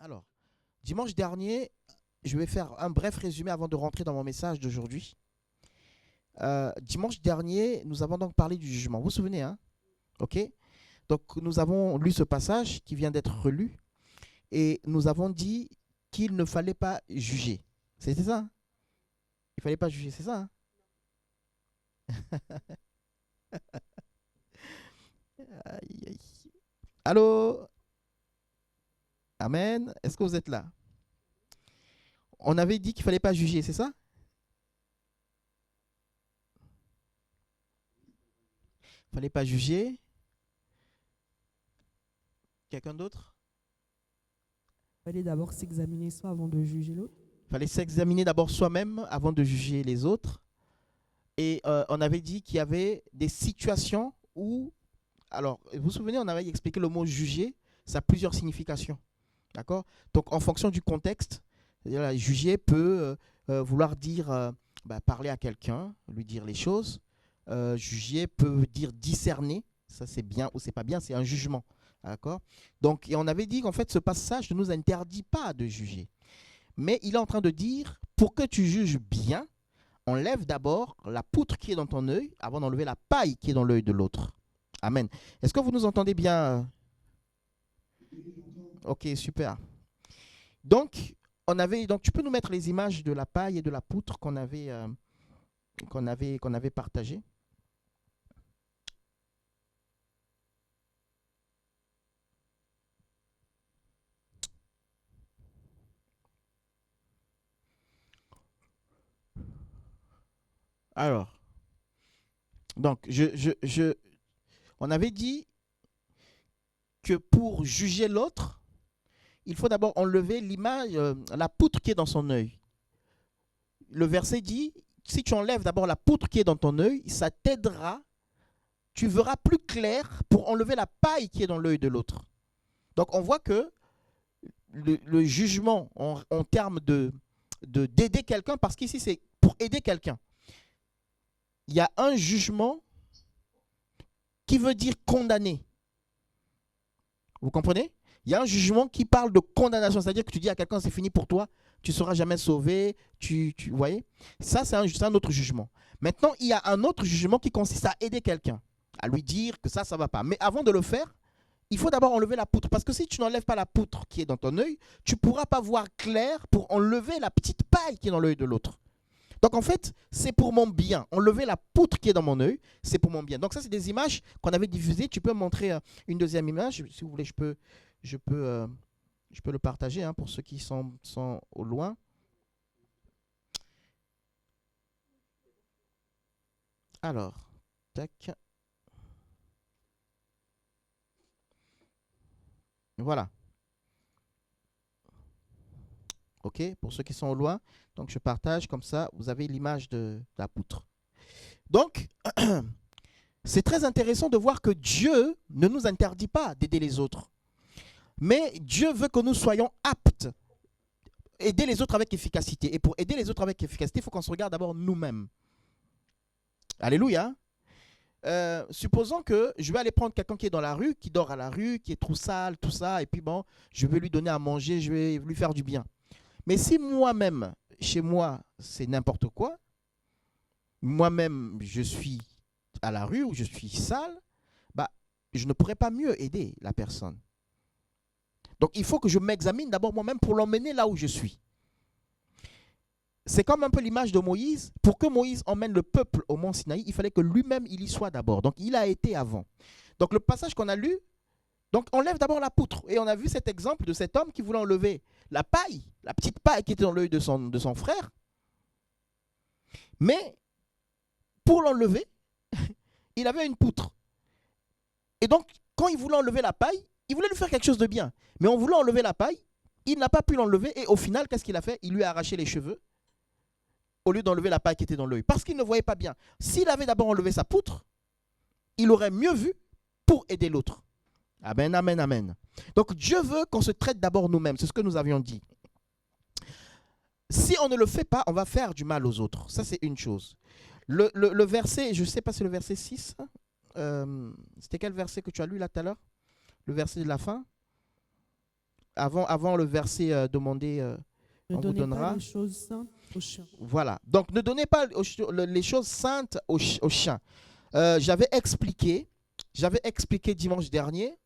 Alors, dimanche dernier, je vais faire un bref résumé avant de rentrer dans mon message d'aujourd'hui. Dimanche dernier, nous avons donc parlé du jugement. Vous vous souvenez, hein? Ok. Donc, nous avons lu ce passage qui vient d'être relu et nous avons dit qu'il ne fallait pas juger. C'était ça, hein? Il ne fallait pas juger, c'est ça, hein? Aïe, aïe. Allô? Amen. Est-ce que vous êtes là? On avait dit qu'il ne fallait pas juger, c'est ça? Il ne fallait pas juger. Quelqu'un d'autre? Il fallait d'abord s'examiner soi avant de juger l'autre. Il fallait s'examiner d'abord soi-même avant de juger les autres. Et on avait dit qu'il y avait des situations où, alors, vous vous souvenez, on avait expliqué le mot juger, ça a plusieurs significations. D'accord? Donc, en fonction du contexte, juger peut vouloir dire parler à quelqu'un, lui dire les choses. Juger peut dire discerner, ça c'est bien ou c'est pas bien, c'est un jugement. D'accord? Donc, et on avait dit qu'en fait, ce passage ne nous interdit pas de juger. Mais il est en train de dire, pour que tu juges bien, enlève d'abord la poutre qui est dans ton œil avant d'enlever la paille qui est dans l'œil de l'autre. Amen. Est-ce que vous nous entendez bien? Ok, super. Donc, tu peux nous mettre les images de la paille et de la poutre qu'on avait partagées. Alors, donc, on avait dit que pour juger l'autre, il faut d'abord enlever l'image, la poutre qui est dans son œil. Le verset dit, si tu enlèves d'abord la poutre qui est dans ton œil, ça t'aidera, tu verras plus clair pour enlever la paille qui est dans l'œil de l'autre. Donc on voit que le jugement en termes d'aider quelqu'un, parce qu'ici c'est pour aider quelqu'un, il y a un jugement qui veut dire condamner. Vous comprenez? Il y a un jugement qui parle de condamnation, c'est-à-dire que tu dis à quelqu'un c'est fini pour toi, tu ne seras jamais sauvé, vous voyez? Ça, c'est un autre jugement. Maintenant, il y a un autre jugement qui consiste à aider quelqu'un, à lui dire que ça ne va pas. Mais avant de le faire, il faut d'abord enlever la poutre. Parce que si tu n'enlèves pas la poutre qui est dans ton œil, tu ne pourras pas voir clair pour enlever la petite paille qui est dans l'œil de l'autre. Donc en fait, c'est pour mon bien. Enlever la poutre qui est dans mon œil, c'est pour mon bien. Donc ça, c'est des images qu'on avait diffusées. Tu peux me montrer une deuxième image. Si vous voulez, je peux, euh, je peux le partager pour ceux qui sont au loin. Alors, tac. Voilà. OK, pour ceux qui sont au loin. Donc je partage comme ça, vous avez l'image de la poutre. Donc, c'est très intéressant de voir que Dieu ne nous interdit pas d'aider les autres. Mais Dieu veut que nous soyons aptes, aider les autres avec efficacité. Et pour aider les autres avec efficacité, il faut qu'on se regarde d'abord nous-mêmes. Alléluia. Supposons que je vais aller prendre quelqu'un qui est dans la rue, qui dort à la rue, qui est trop sale, tout ça, et puis bon, je vais lui donner à manger, je vais lui faire du bien. Mais si moi-même, chez moi, c'est n'importe quoi, moi-même, je suis à la rue ou je suis sale, bah, je ne pourrais pas mieux aider la personne. Donc, il faut que je m'examine d'abord moi-même pour l'emmener là où je suis. C'est comme un peu l'image de Moïse. Pour que Moïse emmène le peuple au mont Sinaï, il fallait que lui-même, il y soit d'abord. Donc, il a été avant. Donc, le passage qu'on a lu, donc, on lève d'abord la poutre. Et on a vu cet exemple de cet homme qui voulait enlever la paille, la petite paille qui était dans l'œil de son frère. Mais, pour l'enlever, il avait une poutre. Et donc, quand il voulait enlever la paille, il voulait lui faire quelque chose de bien. Mais en voulant enlever la paille, il n'a pas pu l'enlever. Et au final, qu'est-ce qu'il a fait? Il lui a arraché les cheveux au lieu d'enlever la paille qui était dans l'œil. Parce qu'il ne voyait pas bien. S'il avait d'abord enlevé sa poutre, il aurait mieux vu pour aider l'autre. Amen, amen, amen. Donc Dieu veut qu'on se traite d'abord nous-mêmes. C'est ce que nous avions dit. Si on ne le fait pas, on va faire du mal aux autres. Ça, c'est une chose. Le verset, je ne sais pas si c'est le verset 6. C'était quel verset que tu as lu là tout à l'heure? Le verset de la fin. avant le verset demandé, Ne on vous donnez donnera. pas les choses saintes aux chiens. Voilà. Donc, ne donnez pas les choses saintes aux chiens. J'avais expliqué dimanche dernier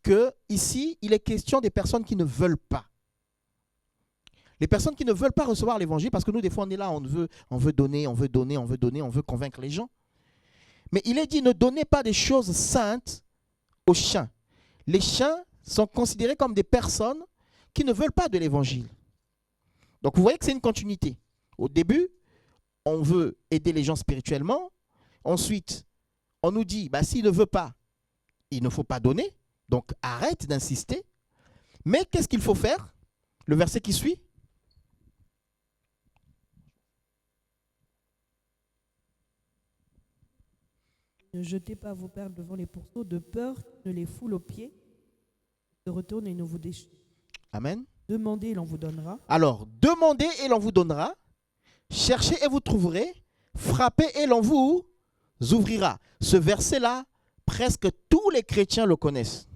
que ici, il est question des personnes qui ne veulent pas. Les personnes qui ne veulent pas recevoir l'évangile, parce que nous, des fois, on est là, on veut donner, on veut convaincre les gens. Mais il est dit, ne donnez pas des choses saintes aux chiens. Les chiens sont considérés comme des personnes qui ne veulent pas de l'évangile. Donc, vous voyez que c'est une continuité. Au début, on veut aider les gens spirituellement. Ensuite, on nous dit, s'il ne veut pas, il ne faut pas donner. Donc, arrête d'insister. Mais qu'est-ce qu'il faut faire? Le verset qui suit. Ne jetez pas vos perles devant les pourceaux, de peur qu'ils ne les foulent aux pieds, se retournent et ne vous déchirent. Amen. Demandez et l'on vous donnera. Alors, demandez et l'on vous donnera. Cherchez et vous trouverez. Frappez et l'on vous ouvrira. Ce verset-là, presque tous les chrétiens le connaissent.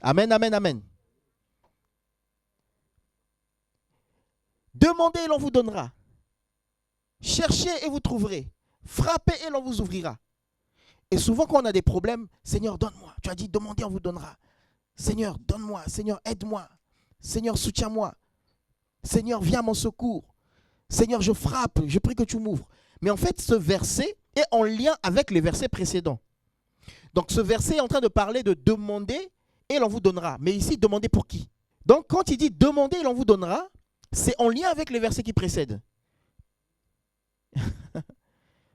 Amen, amen, amen. Demandez et l'on vous donnera. Cherchez et vous trouverez. Frappez et l'on vous ouvrira. Et souvent quand on a des problèmes, Seigneur, donne-moi. Tu as dit, demandez, on vous donnera. Seigneur, donne-moi. Seigneur, aide-moi. Seigneur, soutiens-moi. Seigneur, viens à mon secours. Seigneur, je frappe. Je prie que tu m'ouvres. Mais en fait, ce verset est en lien avec les versets précédents. Donc ce verset est en train de parler de demander et l'on vous donnera. Mais ici, demandez pour qui? Donc quand il dit demander et l'on vous donnera, c'est en lien avec les versets qui précèdent.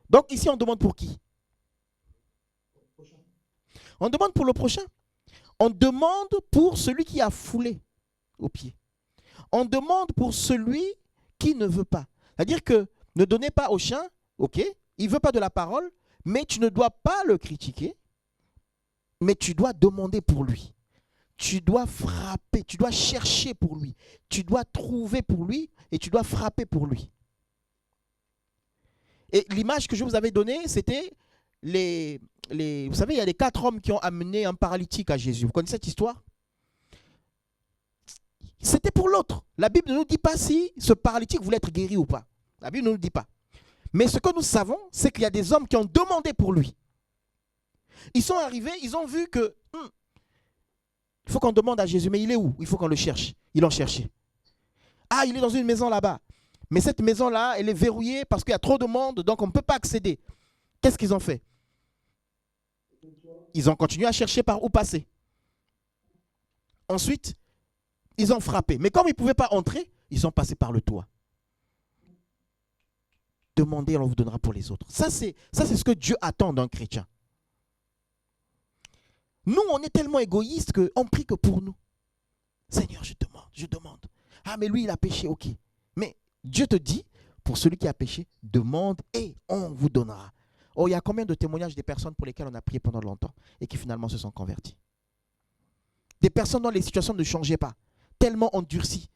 Donc ici, on demande pour qui? On demande pour le prochain. On demande pour celui qui a foulé aux pieds. On demande pour celui qui ne veut pas. C'est-à-dire que ne donnez pas au chien, ok, il ne veut pas de la parole, mais tu ne dois pas le critiquer, mais tu dois demander pour lui. Tu dois frapper, tu dois chercher pour lui. Tu dois trouver pour lui et tu dois frapper pour lui. Et l'image que je vous avais donnée, c'était vous savez, il y a les 4 hommes qui ont amené un paralytique à Jésus. Vous connaissez cette histoire? C'était pour l'autre. La Bible ne nous dit pas si ce paralytique voulait être guéri ou pas. La Bible ne nous dit pas. Mais ce que nous savons, c'est qu'il y a des hommes qui ont demandé pour lui. Ils sont arrivés, ils ont vu que il faut qu'on demande à Jésus, mais il est où? Il faut qu'on le cherche. Ils l'ont cherché. Ah, il est dans une maison là-bas. Mais cette maison-là, elle est verrouillée parce qu'il y a trop de monde, donc on ne peut pas accéder. Qu'est-ce qu'ils ont fait? Ils ont continué à chercher par où passer. Ensuite, ils ont frappé. Mais comme ils ne pouvaient pas entrer, ils sont passés par le toit. Demandez, on vous donnera pour les autres. Ça, c'est ce que Dieu attend d'un chrétien. Nous, on est tellement égoïstes qu'on prie que pour nous. Seigneur, je demande. Ah, mais lui, il a péché, ok. Mais Dieu te dit, pour celui qui a péché, demande et on vous donnera. Oh, il y a combien de témoignages des personnes pour lesquelles on a prié pendant longtemps et qui finalement se sont converties? Des personnes dont les situations ne changeaient pas, tellement endurcies.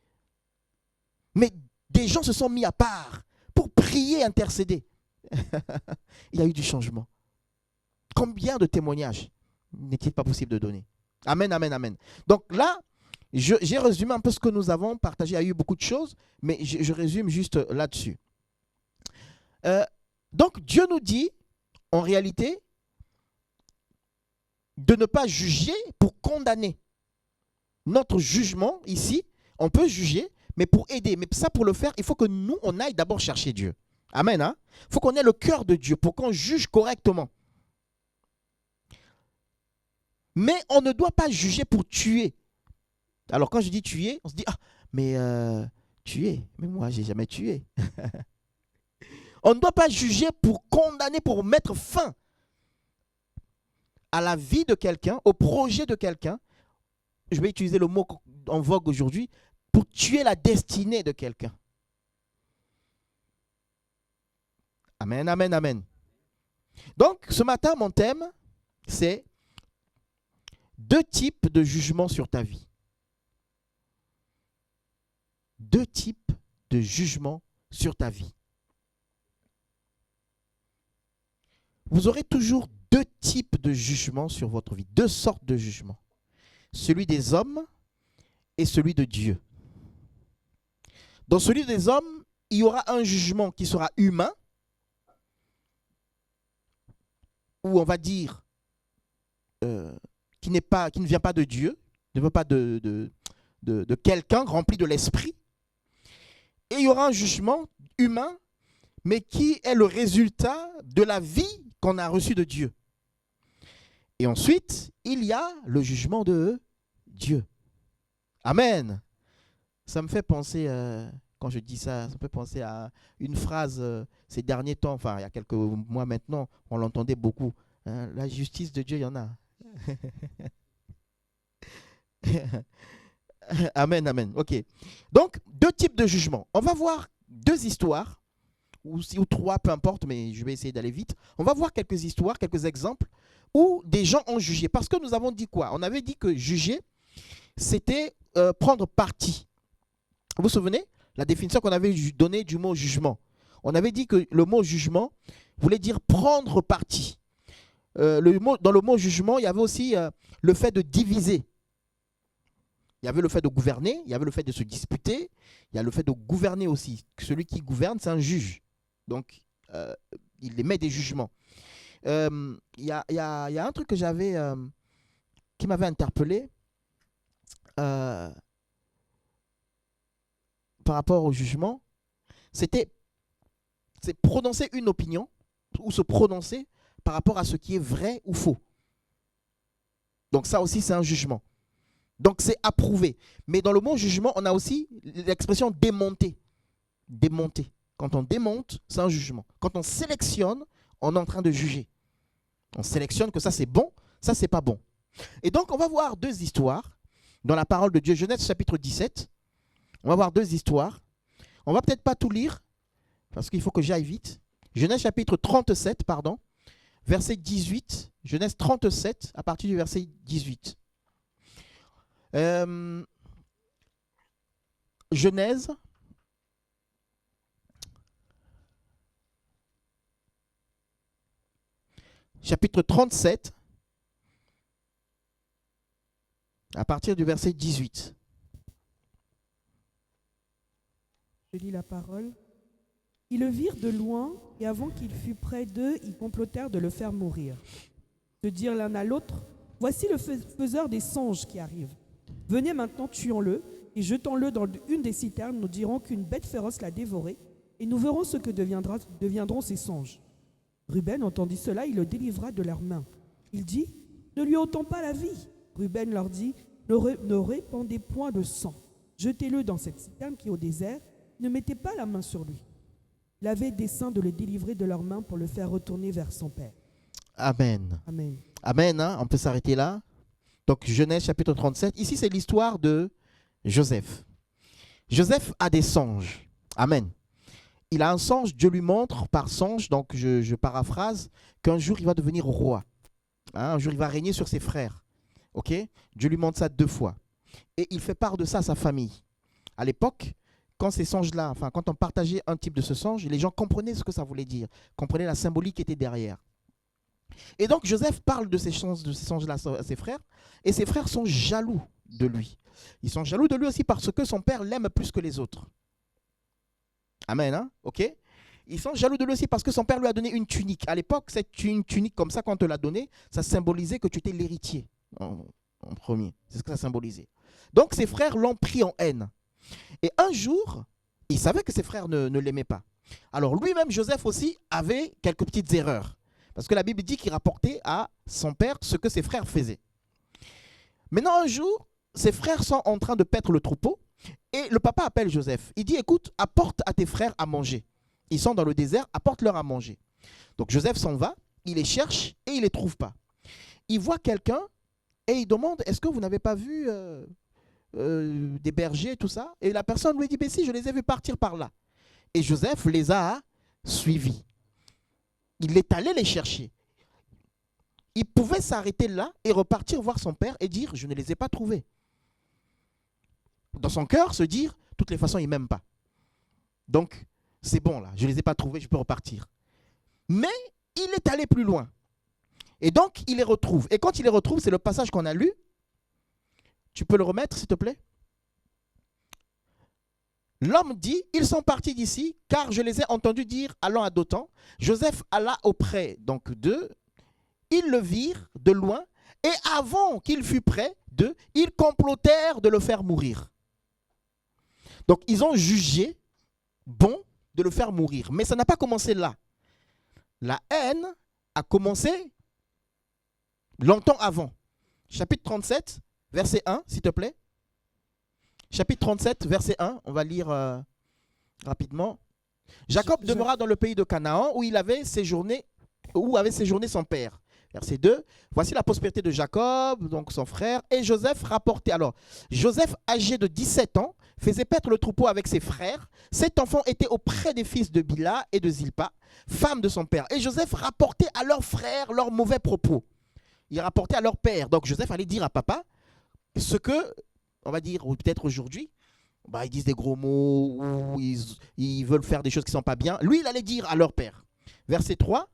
Mais des gens se sont mis à part pour prier, intercéder. Il y a eu du changement. Combien de témoignages n'est-il pas possible de donner? Amen, amen, amen. Donc là, j'ai résumé un peu ce que nous avons partagé. Il y a eu beaucoup de choses, mais je résume juste là-dessus. Donc Dieu nous dit, en réalité, de ne pas juger pour condamner. Notre jugement, ici, on peut juger, mais pour aider. Mais ça, pour le faire, il faut que nous, on aille d'abord chercher Dieu. Amen. Hein? Il faut qu'on ait le cœur de Dieu pour qu'on juge correctement. Mais on ne doit pas juger pour tuer. Alors quand je dis tuer, on se dit, ah, mais tuer, mais moi, je n'ai jamais tué. On ne doit pas juger pour condamner, pour mettre fin à la vie de quelqu'un, au projet de quelqu'un. Je vais utiliser le mot en vogue aujourd'hui, pour tuer la destinée de quelqu'un. Amen, amen, amen. Donc, ce matin, mon thème, c'est 2 types de jugements sur ta vie. 2 types de jugements sur ta vie. Vous aurez toujours 2 types de jugements sur votre vie, 2 sortes de jugements. Celui des hommes et celui de Dieu. Dans celui des hommes, il y aura un jugement qui sera humain, où on va dire qui ne vient pas de Dieu, ne vient pas de quelqu'un rempli de l'esprit. Et il y aura un jugement humain, mais qui est le résultat de la vie qu'on a reçue de Dieu. Et ensuite, il y a le jugement de Dieu. Amen. Ça me fait penser, quand je dis ça, ça me fait penser à une phrase ces derniers temps, enfin il y a quelques mois maintenant, on l'entendait beaucoup. Hein, la justice de Dieu, il y en a. Amen, amen. Ok. Donc, deux types de jugements. On va voir deux histoires, ou trois, peu importe, mais je vais essayer d'aller vite. On va voir quelques histoires, quelques exemples, où des gens ont jugé. Parce que nous avons dit quoi? On avait dit que juger, c'était prendre parti. Vous vous souvenez? La définition qu'on avait donnée du mot jugement. On avait dit que le mot jugement voulait dire prendre parti. Dans le mot jugement, il y avait aussi le fait de diviser. Il y avait le fait de gouverner, il y avait le fait de se disputer, il y a le fait de gouverner aussi. Celui qui gouverne, c'est un juge. Donc, il émet des jugements. Il y a un truc que j'avais, qui m'avait interpellé par rapport au jugement. C'est prononcer une opinion ou se prononcer par rapport à ce qui est vrai ou faux. Donc ça aussi, c'est un jugement. Donc c'est approuvé. Mais dans le mot jugement, on a aussi l'expression démonter. Démonter. Quand on démonte, c'est un jugement. Quand on sélectionne, on est en train de juger. On sélectionne que ça c'est bon, ça c'est pas bon. Et donc on va voir deux histoires dans la parole de Dieu. Genèse chapitre 17. On va voir deux histoires. On va peut-être pas tout lire, parce qu'il faut que j'aille vite. Genèse chapitre 37, pardon. Verset 18, Genèse 37, à partir du verset 18. Genèse, chapitre 37, à partir du verset 18. Je lis la parole. Ils le virent de loin, et avant qu'il fût près d'eux, ils complotèrent de le faire mourir. Se dirent l'un à l'autre, voici le faiseur des songes qui arrive. Venez maintenant, tuons-le, et jetons-le dans une des citernes. Nous dirons qu'une bête féroce l'a dévoré, et nous verrons ce que deviendront ces songes. Ruben entendit cela, il le délivra de leurs mains. Il dit, ne lui ôtons pas la vie. Ruben leur dit, ne répandez point de sang. Jetez-le dans cette citerne qui est au désert, ne mettez pas la main sur lui. Il avait dessein de le délivrer de leurs mains pour le faire retourner vers son père. Amen. Amen. Amen, hein? On peut s'arrêter là. Donc Genèse chapitre 37. Ici, c'est l'histoire de Joseph. Joseph a des songes. Amen. Il a un songe, Dieu lui montre par songe, donc je paraphrase, qu'un jour il va devenir roi. Hein? Un jour il va régner sur ses frères. Ok? Dieu lui montre ça 2 fois. Et il fait part de ça à sa famille. À l'époque, quand ces songes-là, enfin quand on partageait un type de ce songe, les gens comprenaient ce que ça voulait dire, comprenaient la symbolique qui était derrière. Et donc Joseph parle de ces songes-là à ses frères, et ses frères sont jaloux de lui. Ils sont jaloux de lui aussi parce que son père l'aime plus que les autres. Amen, hein? Ok? Ils sont jaloux de lui aussi parce que son père lui a donné une tunique. À l'époque, une tunique comme ça, quand on te l'a donnée, ça symbolisait que tu étais l'héritier en premier. C'est ce que ça symbolisait. Donc ses frères l'ont pris en haine. Et un jour, il savait que ses frères ne l'aimaient pas. Alors lui-même, Joseph aussi, avait quelques petites erreurs. Parce que la Bible dit qu'il rapportait à son père ce que ses frères faisaient. Maintenant, un jour, ses frères sont en train de paître le troupeau. Et le papa appelle Joseph. Il dit, écoute, apporte à tes frères à manger. Ils sont dans le désert, apporte-leur à manger. Donc Joseph s'en va, il les cherche et il ne les trouve pas. Il voit quelqu'un et il demande, est-ce que vous n'avez pas vu des bergers et tout ça? Et la personne lui dit, ben si, je les ai vus partir par là. Et Joseph les a suivis. Il est allé les chercher. Il pouvait s'arrêter là et repartir voir son père et dire, je ne les ai pas trouvés. Dans son cœur, se dire, de toutes les façons, il ne m'aime pas. Donc, c'est bon là, je ne les ai pas trouvés, je peux repartir. Mais il est allé plus loin. Et donc, il les retrouve. Et quand il les retrouve, c'est le passage qu'on a lu. Tu peux le remettre, s'il te plaît? L'homme dit, ils sont partis d'ici, car je les ai entendus dire, allant à Dothan. Joseph alla auprès donc d'eux, ils le virent de loin, et avant qu'il fût près d'eux, ils complotèrent de le faire mourir. Donc ils ont jugé bon de le faire mourir. Mais ça n'a pas commencé là. La haine a commencé longtemps avant. Chapitre 37, verset 1, s'il te plaît. Chapitre 37, verset 1, on va lire rapidement. Jacob demeura dans le pays de Canaan où avait séjourné son père. Verset 2, voici la prospérité de Jacob, donc son frère, et Joseph rapportait. Alors, Joseph, âgé de 17 ans, faisait paître le troupeau avec ses frères. Cet enfant était auprès des fils de Bila et de Zilpa, femme de son père. Et Joseph rapportait à leurs frères leurs mauvais propos. Il rapportait à leur père. Donc Joseph allait dire à papa ce que, on va dire, ou peut-être aujourd'hui, ils disent des gros mots, ou ils veulent faire des choses qui ne sont pas bien. Lui, il allait dire à leur père. Verset 3.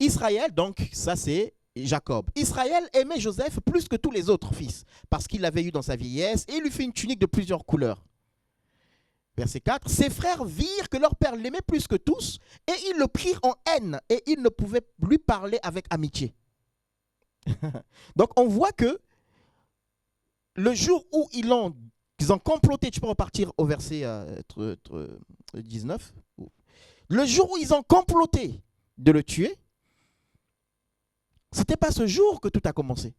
Israël, donc ça c'est Jacob. Israël aimait Joseph plus que tous les autres fils, parce qu'il l'avait eu dans sa vieillesse, et il lui fit une tunique de plusieurs couleurs. Verset 4. Ses frères virent que leur père l'aimait plus que tous, et ils le prirent en haine, et ils ne pouvaient lui parler avec amitié. Donc on voit que le jour où ils ont comploté, tu peux repartir au verset 19, le jour où ils ont comploté de le tuer, ce n'était pas ce jour que tout a commencé.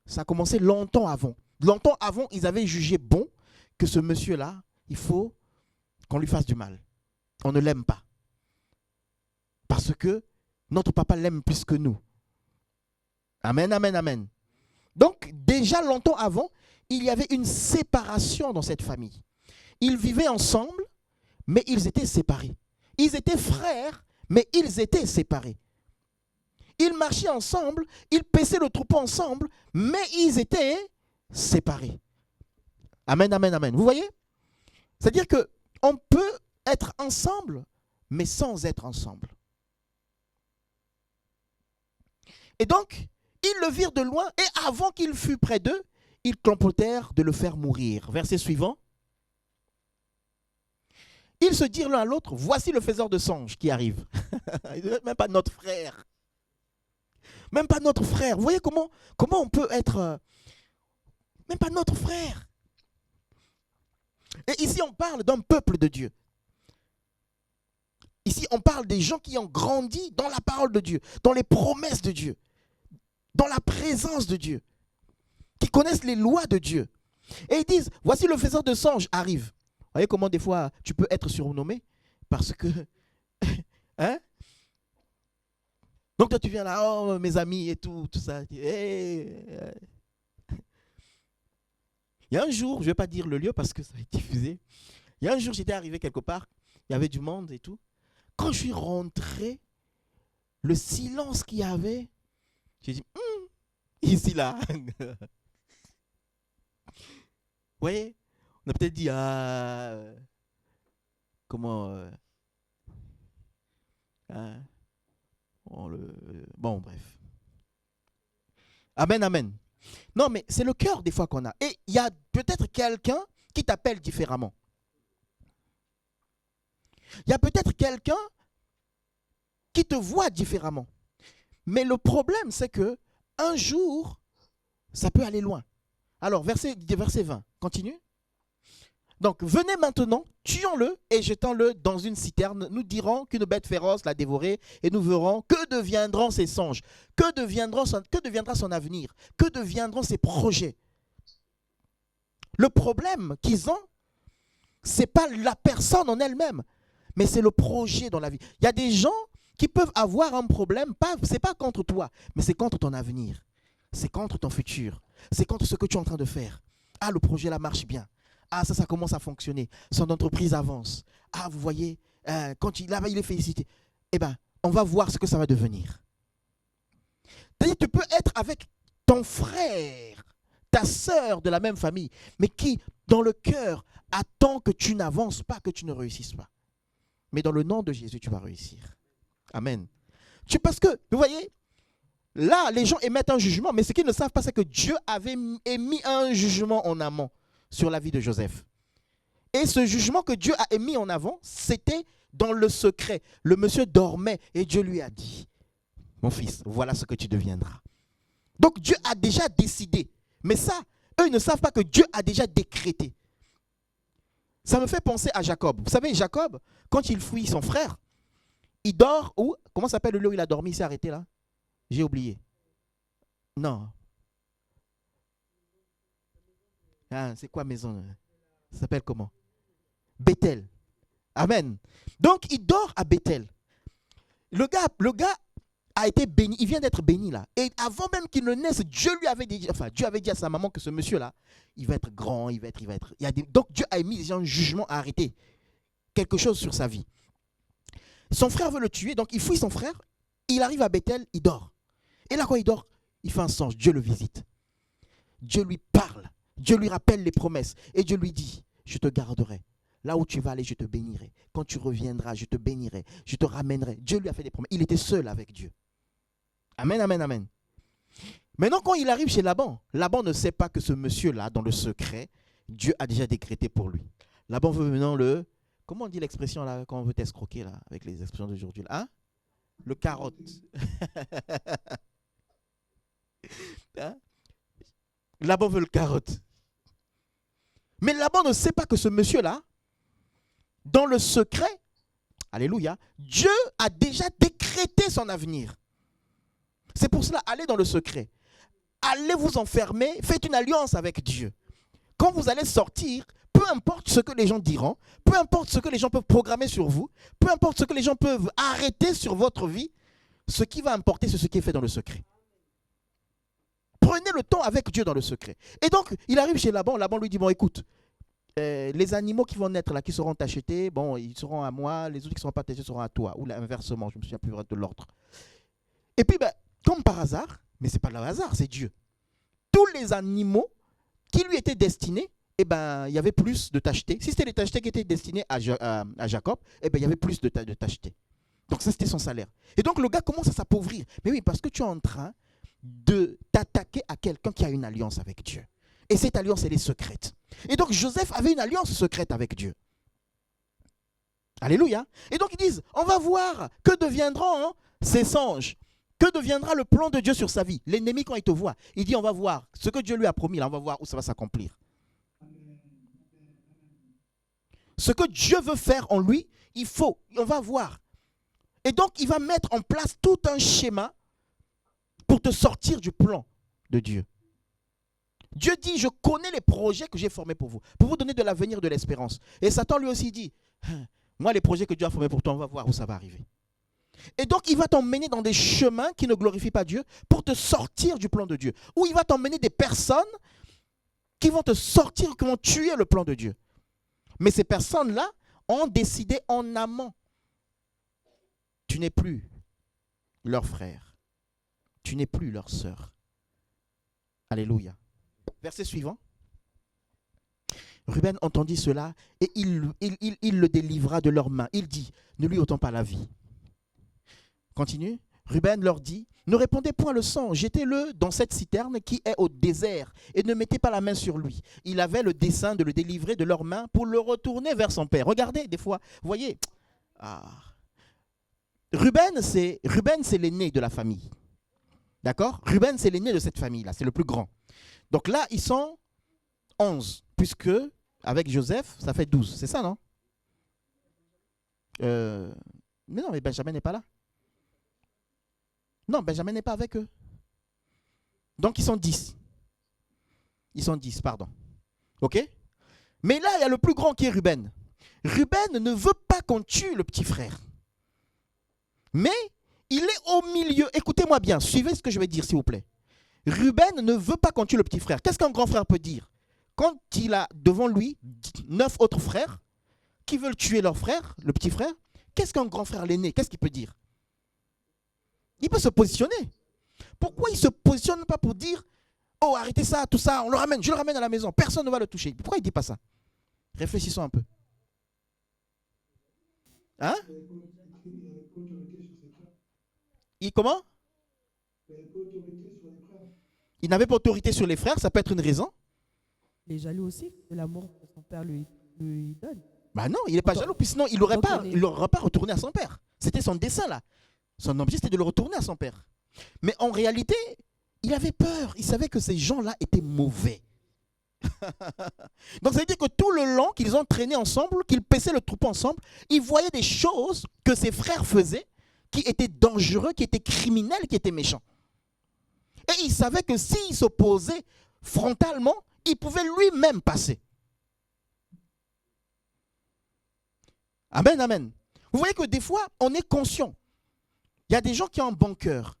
Ça a commencé longtemps avant. Longtemps avant, ils avaient jugé bon que ce monsieur-là, il faut qu'on lui fasse du mal. On ne l'aime pas. Parce que notre papa l'aime plus que nous. Amen, amen, amen. Donc, déjà longtemps avant, il y avait une séparation dans cette famille. Ils vivaient ensemble, mais ils étaient séparés. Ils étaient frères, mais ils étaient séparés. Ils marchaient ensemble, ils paissaient le troupeau ensemble, mais ils étaient séparés. Amen, amen, amen. Vous voyez? C'est-à-dire qu'on peut être ensemble, mais sans être ensemble. Et donc, ils le virent de loin, et avant qu'il fût près d'eux, ils complotèrent de le faire mourir. Verset suivant. Ils se dirent l'un à l'autre, voici le faiseur de songes qui arrive. Même pas notre frère. Même pas notre frère. Vous voyez comment on peut être... même pas notre frère. Et ici, on parle d'un peuple de Dieu. Ici, on parle des gens qui ont grandi dans la parole de Dieu, dans les promesses de Dieu, dans la présence de Dieu, qui connaissent les lois de Dieu. Et ils disent, voici le faiseur de songes arrive. Vous voyez comment des fois, tu peux être surnommé parce que... hein? Donc toi tu viens là, oh mes amis et tout ça. Hey. Il y a un jour, je ne vais pas dire le lieu parce que ça va être diffusé. Il y a un jour, j'étais arrivé quelque part, il y avait du monde et tout. Quand je suis rentré, le silence qu'il y avait, j'ai dit, ici là. Vous voyez, on a peut-être dit, comment... bon, bref. Amen, amen. Non, mais c'est le cœur des fois qu'on a. Et il y a peut-être quelqu'un qui t'appelle différemment. Il y a peut-être quelqu'un qui te voit différemment. Mais le problème, c'est que un jour, ça peut aller loin. Alors, verset 20, continue. Donc, venez maintenant, tuons-le et jetons-le dans une citerne. Nous dirons qu'une bête féroce l'a dévoré et nous verrons que deviendront ses songes, que deviendra son avenir, que deviendront ses projets. Le problème qu'ils ont, ce n'est pas la personne en elle-même, mais c'est le projet dans la vie. Il y a des gens qui peuvent avoir un problème, ce n'est pas contre toi, mais c'est contre ton avenir. C'est contre ton futur. C'est contre ce que tu es en train de faire. Ah, le projet là marche bien. Ah, ça commence à fonctionner. Son entreprise avance. Ah, vous voyez, quand il est félicité. Eh bien, on va voir ce que ça va devenir. C'est-à-dire, tu peux être avec ton frère, ta sœur de la même famille, mais qui, dans le cœur, attend que tu n'avances pas, que tu ne réussisses pas. Mais dans le nom de Jésus, tu vas réussir. Amen. Parce que, vous voyez, là, les gens émettent un jugement, mais ce qu'ils ne savent pas, c'est que Dieu avait émis un jugement en amont sur la vie de Joseph. Et ce jugement que Dieu a émis en avant, c'était dans le secret. Le monsieur dormait et Dieu lui a dit, mon fils, voilà ce que tu deviendras. Donc Dieu a déjà décidé. Mais ça, eux, ils ne savent pas que Dieu a déjà décrété. Ça me fait penser à Jacob. Vous savez, Jacob, quand il fuit son frère, il dort où? Comment s'appelle le lieu où il a dormi? Il s'est arrêté là? J'ai oublié. Non. Ah, c'est quoi maison? Ça s'appelle comment? Bethel. Amen. Donc, il dort à Bethel. Le gars a été béni. Il vient d'être béni là. Et avant même qu'il ne naisse, Dieu avait dit à sa maman que ce monsieur-là, il va être grand, il va être. Donc, Dieu a émis déjà un jugement à arrêter quelque chose sur sa vie. Son frère veut le tuer, donc il fuit son frère. Il arrive à Bethel, il dort. Et là, quand il dort, il fait un songe. Dieu le visite. Dieu lui parle. Dieu lui rappelle les promesses. Et Dieu lui dit, je te garderai. Là où tu vas aller, je te bénirai. Quand tu reviendras, je te bénirai. Je te ramènerai. Dieu lui a fait des promesses. Il était seul avec Dieu. Amen, amen, amen. Maintenant, quand il arrive chez Laban, Laban ne sait pas que ce monsieur-là, dans le secret, Dieu a déjà décrété pour lui. Laban veut maintenant le... Comment on dit l'expression là quand on veut t'escroquer là, avec les expressions d'aujourd'hui là, hein? Le carotte. Hein? Laban veut le carotte. Mais Laban ne sait pas que ce monsieur-là, dans le secret, alléluia, Dieu a déjà décrété son avenir. C'est pour cela, allez dans le secret. Allez vous enfermer, faites une alliance avec Dieu. Quand vous allez sortir, peu importe ce que les gens diront, peu importe ce que les gens peuvent programmer sur vous, peu importe ce que les gens peuvent arrêter sur votre vie, ce qui va importer, c'est ce qui est fait dans le secret. Prenez le temps avec Dieu dans le secret. Et donc, il arrive chez Laban. Laban lui dit, bon, écoute, les animaux qui vont naître là, qui seront achetés, bon, ils seront à moi, les autres qui ne seront pas achetés seront à toi. Ou inversement, je ne me souviens plus de l'ordre. Et puis, comme par hasard, mais ce n'est pas le hasard, c'est Dieu. Tous les animaux qui lui étaient destinés, il y avait plus de tachetés. Si c'était les tachetés qui étaient destinés à Jacob, il y avait plus de tachetés. Donc ça, c'était son salaire. Et donc, le gars commence à s'appauvrir. Mais oui, parce que tu es en train de t'attaquer à quelqu'un qui a une alliance avec Dieu. Et cette alliance, elle est secrète. Et donc, Joseph avait une alliance secrète avec Dieu. Alléluia. Et donc, ils disent, on va voir que deviendront ces songes. Que deviendra le plan de Dieu sur sa vie? L'ennemi, quand il te voit, il dit, on va voir ce que Dieu lui a promis, là, on va voir où ça va s'accomplir. Ce que Dieu veut faire en lui, on va voir. Et donc, il va mettre en place tout un schéma pour te sortir du plan de Dieu. Dieu dit, je connais les projets que j'ai formés pour vous donner de l'avenir, de l'espérance. Et Satan lui aussi dit, moi, les projets que Dieu a formés pour toi, on va voir où ça va arriver. Et donc, il va t'emmener dans des chemins qui ne glorifient pas Dieu pour te sortir du plan de Dieu. Ou il va t'emmener des personnes qui vont te sortir, qui vont tuer le plan de Dieu. Mais ces personnes-là ont décidé en amont. Tu n'es plus leur frère. Tu n'es plus leur sœur. Alléluia. Verset suivant. Ruben entendit cela et il le délivra de leurs mains. Il dit, ne lui ôtons pas la vie. Continue. Ruben leur dit, ne répandez point le sang, jetez-le dans cette citerne qui est au désert et ne mettez pas la main sur lui. Il avait le dessein de le délivrer de leurs mains pour le retourner vers son père. Regardez, des fois, vous voyez, Ruben, c'est l'aîné de la famille. D'accord? Ruben, c'est l'aîné de cette famille-là, c'est le plus grand. Donc là, ils sont 11, puisque avec Joseph, ça fait 12. C'est ça, non? Mais non, mais Benjamin n'est pas là. Non, Benjamin n'est pas avec eux. Donc, ils sont 10. Ils sont 10, pardon. OK? Mais là, il y a le plus grand qui est Ruben. Ruben ne veut pas qu'on tue le petit frère. Mais il est au milieu. Écoutez-moi bien, suivez ce que je vais dire, s'il vous plaît. Ruben ne veut pas qu'on tue le petit frère. Qu'est-ce qu'un grand frère peut dire? Quand il a devant lui 9 autres frères qui veulent tuer leur frère, le petit frère, qu'est-ce qu'un grand frère, l'aîné, qu'est-ce qu'il peut dire? Il peut se positionner. Pourquoi il ne se positionne pas pour dire, oh, arrêtez ça, tout ça, je le ramène à la maison, personne ne va le toucher? Pourquoi il ne dit pas ça? Réfléchissons un peu. Hein? Comment? Il n'avait pas autorité sur les frères, ça peut être une raison. Il est jaloux aussi de l'amour que son père lui lui donne. Bah non, il n'est pas Donc, jaloux, puis sinon il n'aurait donc, pas, on est- il aurait pas retourné à son père. C'était son dessein là. Son objet, c'était de le retourner à son père. Mais en réalité, il avait peur. Il savait que ces gens-là étaient mauvais. Donc ça veut dire que tout le long qu'ils ont traîné ensemble, qu'ils paissaient le troupeau ensemble, ils voyaient des choses que ses frères faisaient qui étaient dangereux, qui étaient criminels, qui étaient méchants. Et il savait que s'il s'opposait frontalement, il pouvait lui-même passer. Amen, amen. Vous voyez que des fois, on est conscient. Il y a des gens qui ont un bon cœur.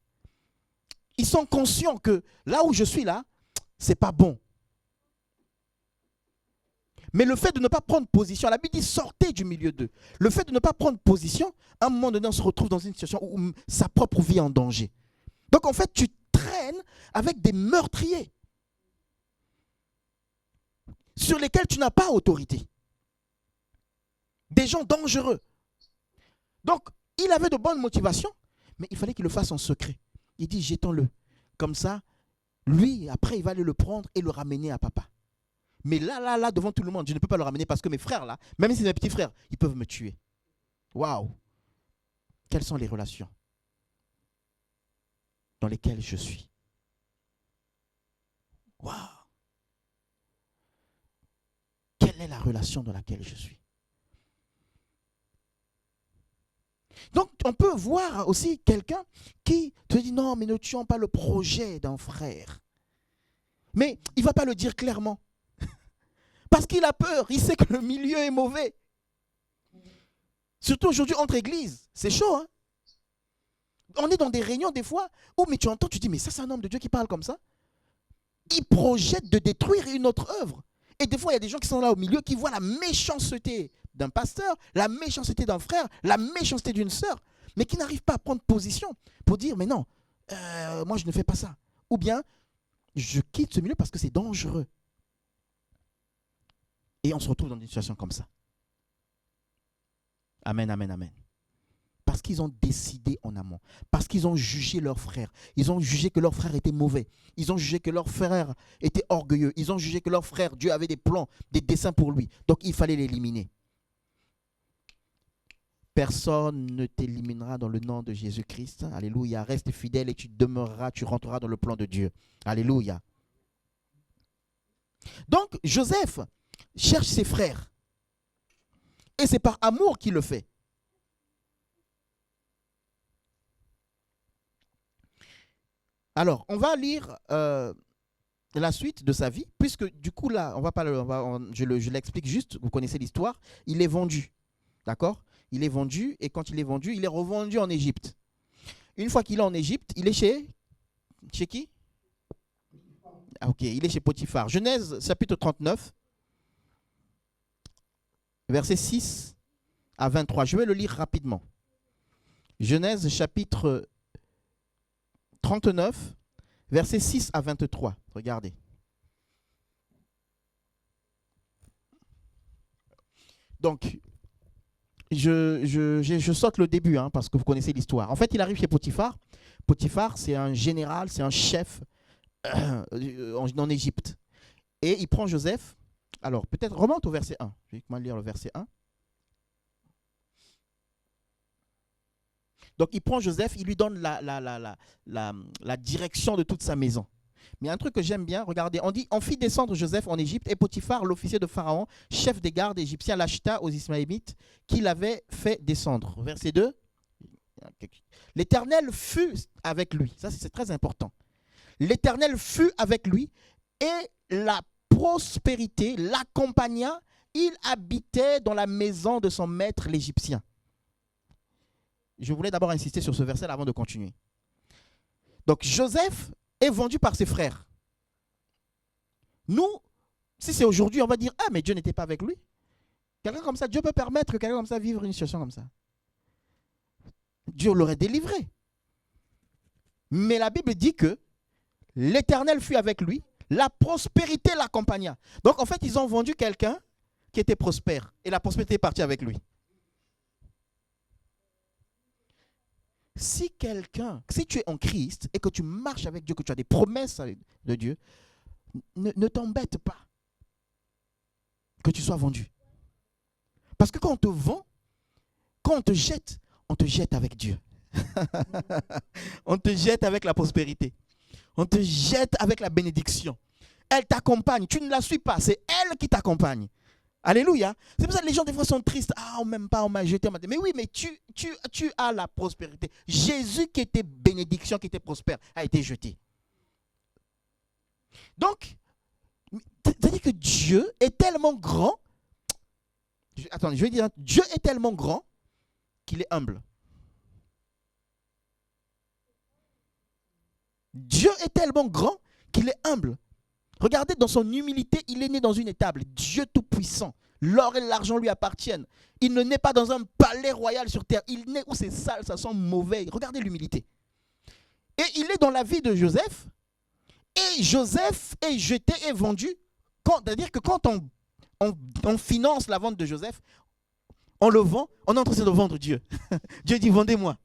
Ils sont conscients que là où je suis là, c'est pas bon. Mais le fait de ne pas prendre position, la Bible dit sortez du milieu d'eux. Le fait de ne pas prendre position, à un moment donné, on se retrouve dans une situation où sa propre vie est en danger. Donc en fait, tu traînes avec des meurtriers sur lesquels tu n'as pas autorité. Des gens dangereux. Donc, il avait de bonnes motivations, mais il fallait qu'il le fasse en secret. Il dit, jetons-le. Comme ça, lui, après, il va aller le prendre et le ramener à papa. Mais là, devant tout le monde, je ne peux pas le ramener parce que mes frères, là, même si c'est mes petits frères, ils peuvent me tuer. Waouh! Quelles sont les relations dans lesquelles je suis? Waouh! Quelle est la relation dans laquelle je suis? Donc, on peut voir aussi quelqu'un qui te dit non, mais ne tuons pas le projet d'un frère. Mais il ne va pas le dire clairement. Parce qu'il a peur, il sait que le milieu est mauvais. Surtout aujourd'hui entre églises, c'est chaud. Hein? On est dans des réunions des fois où mais tu entends, tu dis mais ça c'est un homme de Dieu qui parle comme ça. Il projette de détruire une autre œuvre. Et des fois il y a des gens qui sont là au milieu qui voient la méchanceté d'un pasteur, la méchanceté d'un frère, la méchanceté d'une sœur, mais qui n'arrivent pas à prendre position pour dire mais non, moi je ne fais pas ça. Ou bien je quitte ce milieu parce que c'est dangereux. Et on se retrouve dans une situation comme ça. Amen, amen, amen. Parce qu'ils ont décidé en amont. Parce qu'ils ont jugé leur frère. Ils ont jugé que leur frère était mauvais. Ils ont jugé que leur frère était orgueilleux. Ils ont jugé que leur frère, Dieu avait des plans, des desseins pour lui. Donc il fallait l'éliminer. Personne ne t'éliminera dans le nom de Jésus-Christ. Alléluia. Reste fidèle et tu demeureras, tu rentreras dans le plan de Dieu. Alléluia. Donc Joseph cherche ses frères. Et c'est par amour qu'il le fait. Alors, on va lire la suite de sa vie, puisque du coup là, je l'explique juste, vous connaissez l'histoire, il est vendu. D'accord? Il est vendu, et quand il est vendu, il est revendu en Égypte. Une fois qu'il est en Égypte, il est chez qui? Ok, il est chez Potiphar. Genèse chapitre 39. Versets 6 à 23. Je vais le lire rapidement. Genèse chapitre 39, versets 6 à 23. Regardez. Donc, je saute le début parce que vous connaissez l'histoire. En fait, il arrive chez Potiphar. Potiphar, c'est un général, c'est un chef en Égypte. Et il prend Joseph. Alors, peut-être remonte au verset 1. Je vais lire le verset 1. Donc, il prend Joseph, il lui donne la direction de toute sa maison. Mais un truc que j'aime bien, regardez, on fit descendre Joseph en Égypte et Potiphar, l'officier de Pharaon, chef des gardes égyptiens, l'acheta aux Ismaélites qu'il avait fait descendre. Verset 2. L'Éternel fut avec lui. Ça, c'est très important. L'Éternel fut avec lui et la prospérité l'accompagna. Il habitait dans la maison de son maître l'Égyptien. Je voulais d'abord insister sur ce verset avant de continuer. Donc Joseph est vendu par ses frères. Nous, si c'est aujourd'hui, on va dire, ah mais Dieu n'était pas avec lui. Quelqu'un comme ça, Dieu peut permettre que quelqu'un comme ça vive une situation comme ça. Dieu l'aurait délivré. Mais la Bible dit que l'Éternel fut avec lui, la prospérité l'accompagna. Donc en fait, ils ont vendu quelqu'un qui était prospère et la prospérité est partie avec lui. Si tu es en Christ et que tu marches avec Dieu, que tu as des promesses de Dieu, ne t'embête pas que tu sois vendu. Parce que quand on te vend, quand on te jette avec Dieu. On te jette avec la prospérité. On te jette avec la bénédiction. Elle t'accompagne. Tu ne la suis pas. C'est elle qui t'accompagne. Alléluia. C'est pour ça que les gens des fois sont tristes. Ah, on m'aime pas, on m'a jeté. Mais oui, mais tu as la prospérité. Jésus qui était bénédiction, qui était prospère, a été jeté. Donc, c'est-à-dire que Dieu est tellement grand. Attendez, je vais dire, Dieu est tellement grand qu'il est humble. Dieu est tellement grand qu'il est humble. Regardez, dans son humilité, il est né dans une étable. Dieu Tout-Puissant. L'or et l'argent lui appartiennent. Il ne naît pas dans un palais royal sur terre. Il naît où c'est sale, ça sent mauvais. Regardez l'humilité. Et il est dans la vie de Joseph. Et Joseph est jeté et vendu. C'est-à-dire que quand on finance la vente de Joseph, on le vend, on est en train de vendre Dieu. Dieu dit, vendez-moi.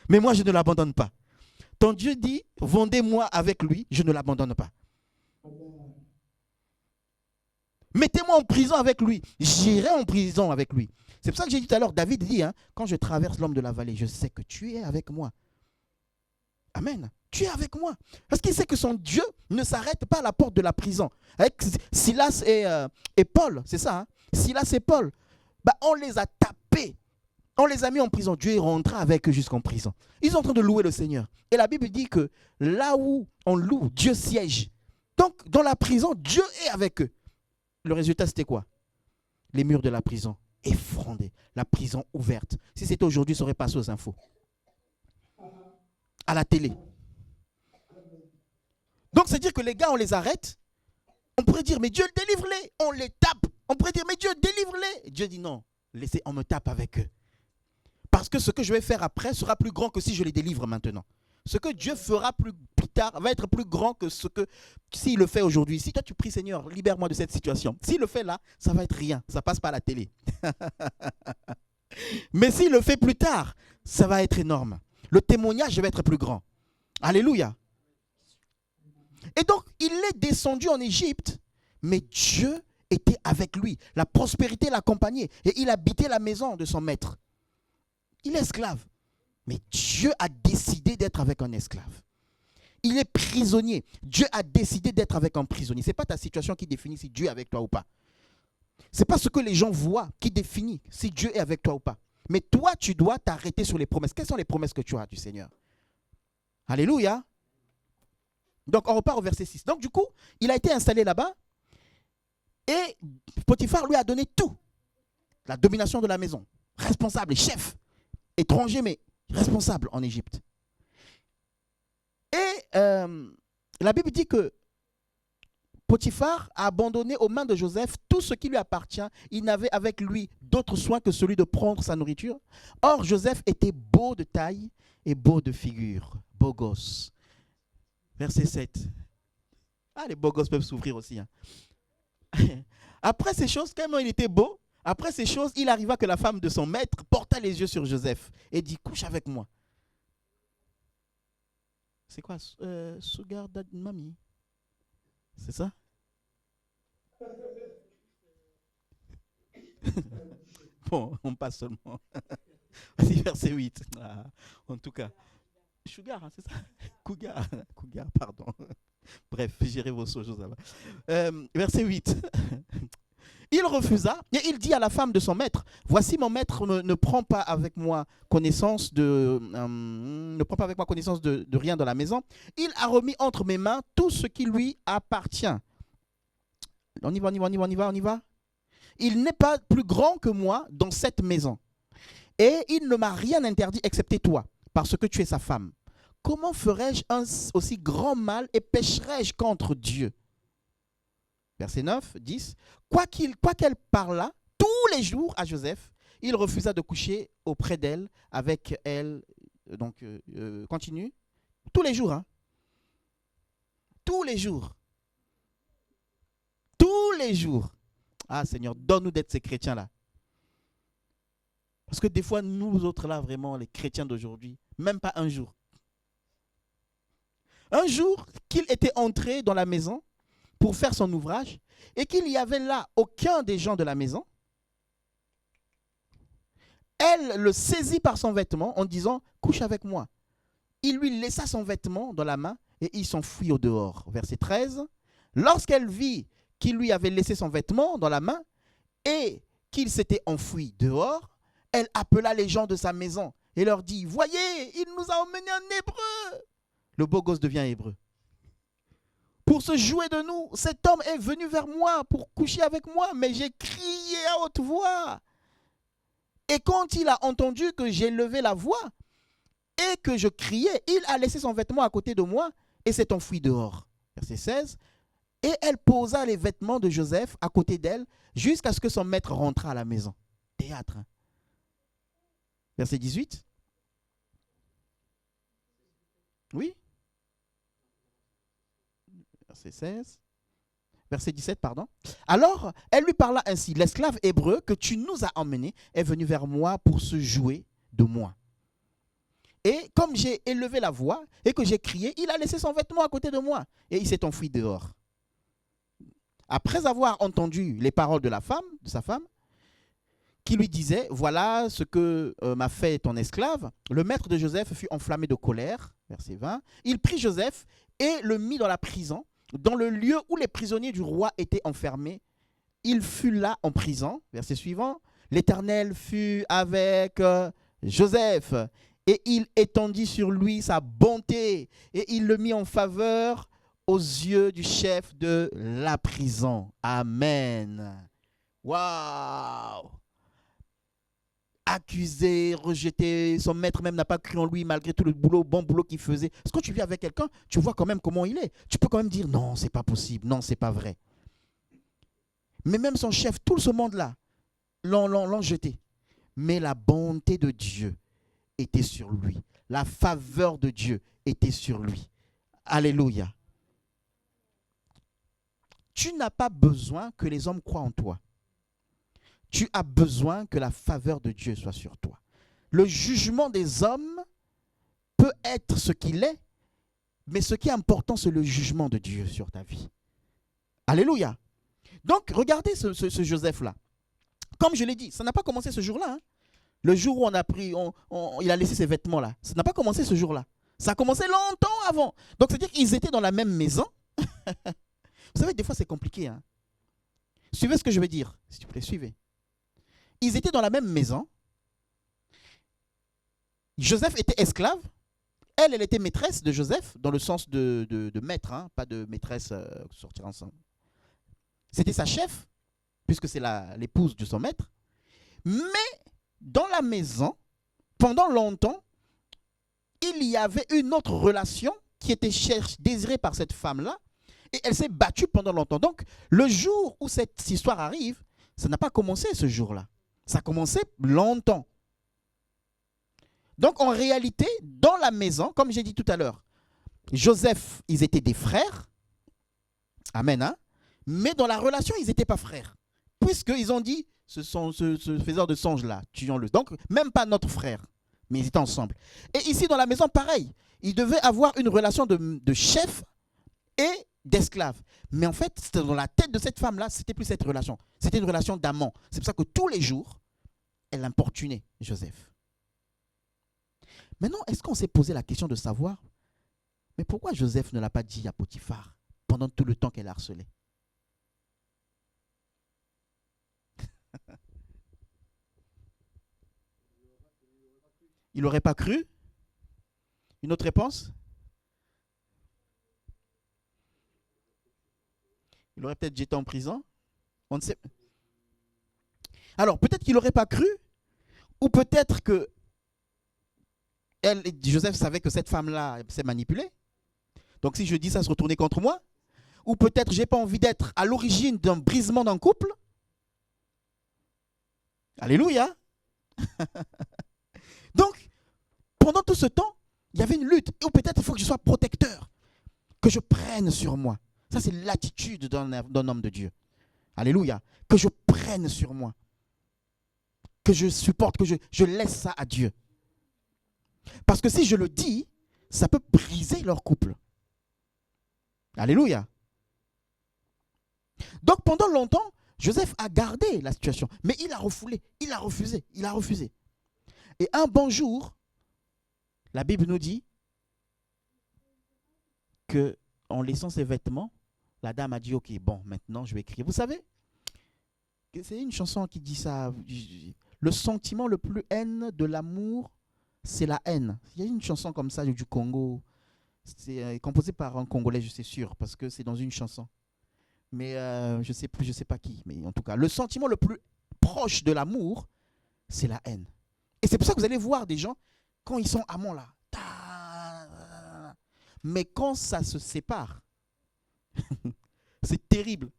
Mais moi, je ne l'abandonne pas. Ton Dieu dit, vendez-moi avec lui, je ne l'abandonne pas. Mettez-moi en prison avec lui, j'irai en prison avec lui. C'est pour ça que j'ai dit tout à l'heure, David dit, quand je traverse l'homme de la vallée, je sais que tu es avec moi. Amen. Tu es avec moi. Parce qu'il sait que son Dieu ne s'arrête pas à la porte de la prison. Avec Silas et Paul, c'est ça. Silas et Paul, on les a tapés. On les a mis en prison. Dieu est rentré avec eux jusqu'en prison. Ils sont en train de louer le Seigneur. Et la Bible dit que là où on loue, Dieu siège. Donc, dans la prison, Dieu est avec eux. Le résultat, c'était quoi? Les murs de la prison effondrés. La prison ouverte. Si c'était aujourd'hui, ça aurait passé aux infos. À la télé. Donc, c'est-à-dire que les gars, on les arrête. On pourrait dire, mais Dieu, délivre-les. On les tape. On pourrait dire, mais Dieu, délivre-les. Et Dieu dit, non, laissez, on me tape avec eux. Parce que ce que je vais faire après sera plus grand que si je les délivre maintenant. Ce que Dieu fera plus tard va être plus grand que ce que s'il le fait aujourd'hui. Si toi tu pries, Seigneur, libère-moi de cette situation. S'il le fait là, ça va être rien. Ça passe pas à la télé. Mais s'il le fait plus tard, ça va être énorme. Le témoignage va être plus grand. Alléluia. Et donc, il est descendu en Égypte, mais Dieu était avec lui. La prospérité l'accompagnait et il habitait la maison de son maître. Il est esclave. Mais Dieu a décidé d'être avec un esclave. Il est prisonnier. Dieu a décidé d'être avec un prisonnier. Ce n'est pas ta situation qui définit si Dieu est avec toi ou pas. Ce n'est pas ce que les gens voient qui définit si Dieu est avec toi ou pas. Mais toi, tu dois t'arrêter sur les promesses. Quelles sont les promesses que tu as du Seigneur? Alléluia. Donc, on repart au verset 6. Donc, du coup, il a été installé là-bas et Potiphar lui a donné tout. La domination de la maison. Responsable, chef. Étranger, mais responsable en Égypte. Et la Bible dit que Potiphar a abandonné aux mains de Joseph tout ce qui lui appartient. Il n'avait avec lui d'autre soin que celui de prendre sa nourriture. Or, Joseph était beau de taille et beau de figure. Beau gosse. Verset 7. Ah, les beaux gosses peuvent souffrir aussi. Après ces choses, tellement il était beau, après ces choses, il arriva que la femme de son maître porta les yeux sur Joseph et dit, couche avec moi. C'est quoi? Sugar Daddy Mami. C'est ça? Bon, on passe seulement. Vas-y, verset 8. Ah, en tout cas. Sugar, hein, c'est ça? Cougar, pardon. Bref, gérez vos choses là-bas. Verset 8. Il refusa et il dit à la femme de son maître, voici mon maître ne prend pas avec moi connaissance de rien dans la maison. Il a remis entre mes mains tout ce qui lui appartient. On y va. Il n'est pas plus grand que moi dans cette maison. Et il ne m'a rien interdit excepté toi, parce que tu es sa femme. Comment ferais-je un aussi grand mal et pécherais-je contre Dieu? Verset 9, 10. Quoiqu'elle parlât tous les jours à Joseph, il refusa de coucher auprès d'elle, avec elle. Donc, continue. Tous les jours. Hein? Tous les jours. Tous les jours. Ah Seigneur, donne-nous d'être ces chrétiens-là. Parce que des fois, nous autres là, vraiment, les chrétiens d'aujourd'hui, même pas un jour. Un jour qu'il était entré dans la maison pour faire son ouvrage et qu'il n'y avait là aucun des gens de la maison, elle le saisit par son vêtement en disant « Couche avec moi ». Il lui laissa son vêtement dans la main et il s'enfuit au dehors. Verset 13. Lorsqu'elle vit qu'il lui avait laissé son vêtement dans la main et qu'il s'était enfui dehors, elle appela les gens de sa maison et leur dit « Voyez, il nous a emmenés en Hébreu ». Le beau gosse devient hébreu. Pour se jouer de nous, cet homme est venu vers moi pour coucher avec moi, mais j'ai crié à haute voix. Et quand il a entendu que j'ai levé la voix et que je criais, il a laissé son vêtement à côté de moi et s'est enfui dehors. Verset 16. Et elle posa les vêtements de Joseph à côté d'elle jusqu'à ce que son maître rentrât à la maison. Théâtre. Hein? Verset 18. Oui. Verset 16. Verset 17, pardon. Alors, elle lui parla ainsi. L'esclave hébreu que tu nous as emmené est venu vers moi pour se jouer de moi. Et comme j'ai élevé la voix et que j'ai crié, il a laissé son vêtement à côté de moi et il s'est enfui dehors. Après avoir entendu les paroles de sa femme, qui lui disait, voilà ce que m'a fait ton esclave, le maître de Joseph fut enflammé de colère, verset 20. Il prit Joseph et le mit dans la prison, dans le lieu où les prisonniers du roi étaient enfermés. Il fut là en prison, verset suivant. L'Éternel fut avec Joseph et il étendit sur lui sa bonté et il le mit en faveur aux yeux du chef de la prison. Amen. Waouh! Accusé, rejeté, son maître même n'a pas cru en lui malgré tout le bon boulot qu'il faisait. Parce que quand tu vis avec quelqu'un, tu vois quand même comment il est. Tu peux quand même dire non, c'est pas possible, non, c'est pas vrai. Mais même son chef, tout ce monde-là, l'ont jeté. Mais la bonté de Dieu était sur lui. La faveur de Dieu était sur lui. Alléluia. Tu n'as pas besoin que les hommes croient en toi. Tu as besoin que la faveur de Dieu soit sur toi. Le jugement des hommes peut être ce qu'il est, mais ce qui est important, c'est le jugement de Dieu sur ta vie. Alléluia. Donc, regardez ce Joseph-là. Comme je l'ai dit, ça n'a pas commencé ce jour-là. Hein. Le jour où il a laissé ses vêtements-là, ça n'a pas commencé ce jour-là. Ça a commencé longtemps avant. Donc, c'est-à-dire qu'ils étaient dans la même maison. Vous savez, des fois, c'est compliqué. Hein. Suivez ce que je vais dire, s'il vous plaît, suivez. Ils étaient dans la même maison. Joseph était esclave. Elle était maîtresse de Joseph, dans le sens de maître, hein, pas de maîtresse sortir ensemble. C'était sa chef, puisque c'est l'épouse de son maître. Mais dans la maison, pendant longtemps, il y avait une autre relation qui était désirée par cette femme-là, et elle s'est battue pendant longtemps. Donc, le jour où cette histoire arrive, ça n'a pas commencé ce jour-là. Ça a commencé longtemps. Donc, en réalité, dans la maison, comme j'ai dit tout à l'heure, Joseph, ils étaient des frères. Amen. Hein? Mais dans la relation, ils n'étaient pas frères. Puisqu'ils ont dit, ce faiseur de songes-là, tuons-le. Donc, même pas notre frère. Mais ils étaient ensemble. Et ici, dans la maison, pareil. Ils devaient avoir une relation de chef et d'esclave. Mais en fait, c'était dans la tête de cette femme-là, c'était plus cette relation. C'était une relation d'amant. C'est pour ça que tous les jours, elle importunait Joseph. Maintenant, est-ce qu'on s'est posé la question de savoir, mais pourquoi Joseph ne l'a pas dit à Potiphar pendant tout le temps qu'elle harcelait? Il n'aurait pas cru? Une autre réponse? Il aurait peut-être jeté en prison. On ne sait. Alors, peut-être qu'il n'aurait pas cru, ou peut-être que Joseph savait que cette femme-là s'est manipulée. Donc, si je dis ça, se retourner contre moi. Ou peut-être j'ai pas envie d'être à l'origine d'un brisement d'un couple. Alléluia. Donc, pendant tout ce temps, il y avait une lutte. Ou peut-être il faut que je sois protecteur, que je prenne sur moi. Ça, c'est l'attitude d'un homme de Dieu. Alléluia. Que je prenne sur moi. Que je supporte, que je laisse ça à Dieu. Parce que si je le dis, ça peut briser leur couple. Alléluia. Donc pendant longtemps, Joseph a gardé la situation. Mais il a refoulé, il a refusé, il a refusé. Et un bon jour, la Bible nous dit que en laissant ses vêtements, la dame a dit, ok, bon, maintenant je vais écrire. Vous savez, c'est une chanson qui dit ça. Le sentiment le plus haine de l'amour, c'est la haine. Il y a une chanson comme ça du Congo. C'est composé par un Congolais, je suis sûr, parce que c'est dans une chanson. Mais je sais plus, je sais pas qui. Mais en tout cas, le sentiment le plus proche de l'amour, c'est la haine. Et c'est pour ça que vous allez voir des gens, quand ils sont amants là, mais quand ça se sépare, c'est terrible.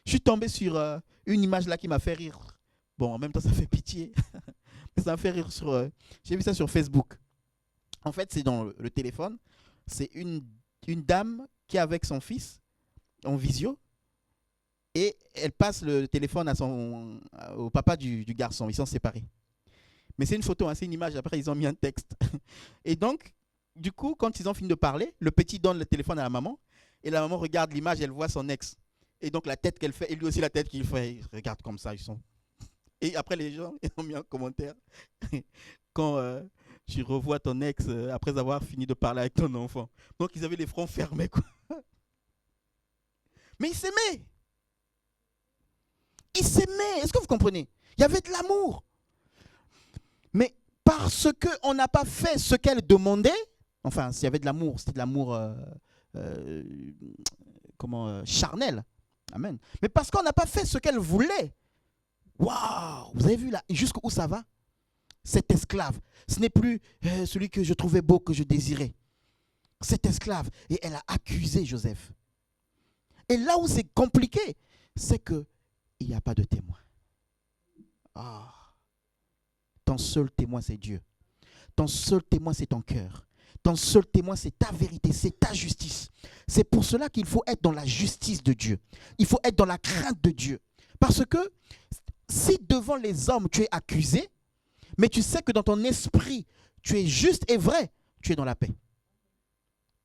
Je suis tombé sur une image là qui m'a fait rire. Bon, en même temps, ça fait pitié. Mais ça m'a fait rire sur... j'ai vu ça sur Facebook. En fait, c'est dans le téléphone. C'est une dame qui est avec son fils en visio. Et elle passe le téléphone au papa du garçon. Ils sont séparés. Mais c'est une photo, hein, c'est une image. Après, ils ont mis un texte. Et donc, du coup, quand ils ont fini de parler, le petit donne le téléphone à la maman. Et la maman regarde l'image, elle voit son ex. Et donc, la tête qu'elle fait, et lui aussi la tête qu'il fait, ils regardent comme ça. Ils sont... Et après, les gens ils ont mis un commentaire. Quand tu revois ton ex après avoir fini de parler avec ton enfant. Donc, ils avaient les fronts fermés, quoi. Mais ils s'aimaient. Ils s'aimaient. Est-ce que vous comprenez? Il y avait de l'amour. Mais parce qu'on n'a pas fait ce qu'elle demandait, enfin, s'il y avait de l'amour, c'était de l'amour charnel. Amen. Mais parce qu'on n'a pas fait ce qu'elle voulait, waouh, vous avez vu là, jusqu'où ça va? Cet esclave, ce n'est plus celui que je trouvais beau, que je désirais. Cet esclave, et elle a accusé Joseph. Et là où c'est compliqué, c'est qu'il n'y a pas de témoin. Ah. Ton seul témoin, c'est Dieu. Ton seul témoin, c'est ton cœur. Ton seul témoin, c'est ta vérité, c'est ta justice. C'est pour cela qu'il faut être dans la justice de Dieu. Il faut être dans la crainte de Dieu. Parce que si devant les hommes, tu es accusé, mais tu sais que dans ton esprit, tu es juste et vrai, tu es dans la paix.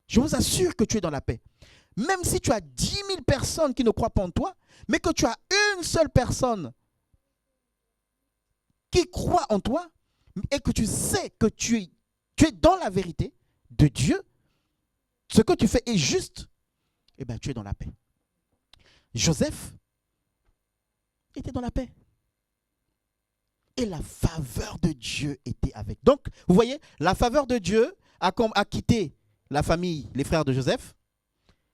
Je vous assure que tu es dans la paix. Même si tu as 10 000 personnes qui ne croient pas en toi, mais que tu as une seule personne qui croit en toi et que tu sais que tu es dans la vérité de Dieu, ce que tu fais est juste, eh bien tu es dans la paix. Joseph était dans la paix. Et la faveur de Dieu était avec. Donc, vous voyez, la faveur de Dieu a quitté la famille, les frères de Joseph.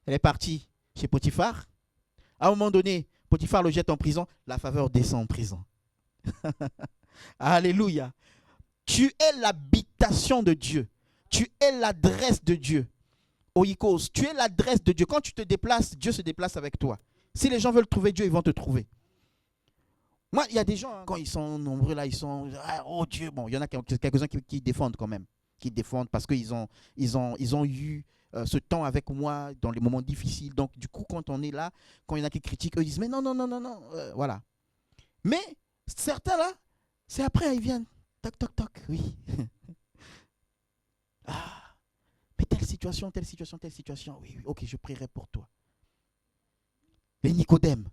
Elle est partie chez Potiphar. À un moment donné, Potiphar le jette en prison. La faveur descend en prison. Alléluia. Tu es l'habitation de Dieu. Tu es l'adresse de Dieu. Oikos, tu es l'adresse de Dieu. Quand tu te déplaces, Dieu se déplace avec toi. Si les gens veulent trouver Dieu, ils vont te trouver. Moi, il y a des gens, hein, quand ils sont nombreux, là, ils sont... oh Dieu, bon, il y en a quelques-uns qui défendent quand même. Qui défendent parce qu'ils ont eu ce temps avec moi dans les moments difficiles. Donc, du coup, quand on est là, quand il y en a qui critiquent, eux disent, mais non, voilà. Mais certains, là, c'est après, ils viennent. Toc, toc, toc, oui. Ah, mais telle situation, oui, ok, je prierai pour toi. Les Nicodèmes.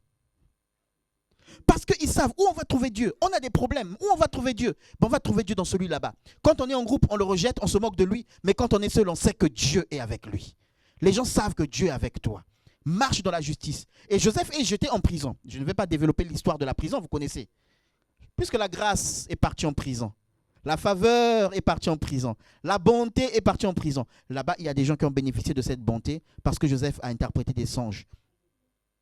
Parce qu'ils savent où on va trouver Dieu. On a des problèmes. Où on va trouver Dieu? On va trouver Dieu dans celui là-bas. Quand on est en groupe, on le rejette, on se moque de lui. Mais quand on est seul, on sait que Dieu est avec lui. Les gens savent que Dieu est avec toi. Marche dans la justice. Et Joseph est jeté en prison. Je ne vais pas développer l'histoire de la prison, vous connaissez. Puisque la grâce est partie en prison. La faveur est partie en prison. La bonté est partie en prison. Là-bas, il y a des gens qui ont bénéficié de cette bonté parce que Joseph a interprété des songes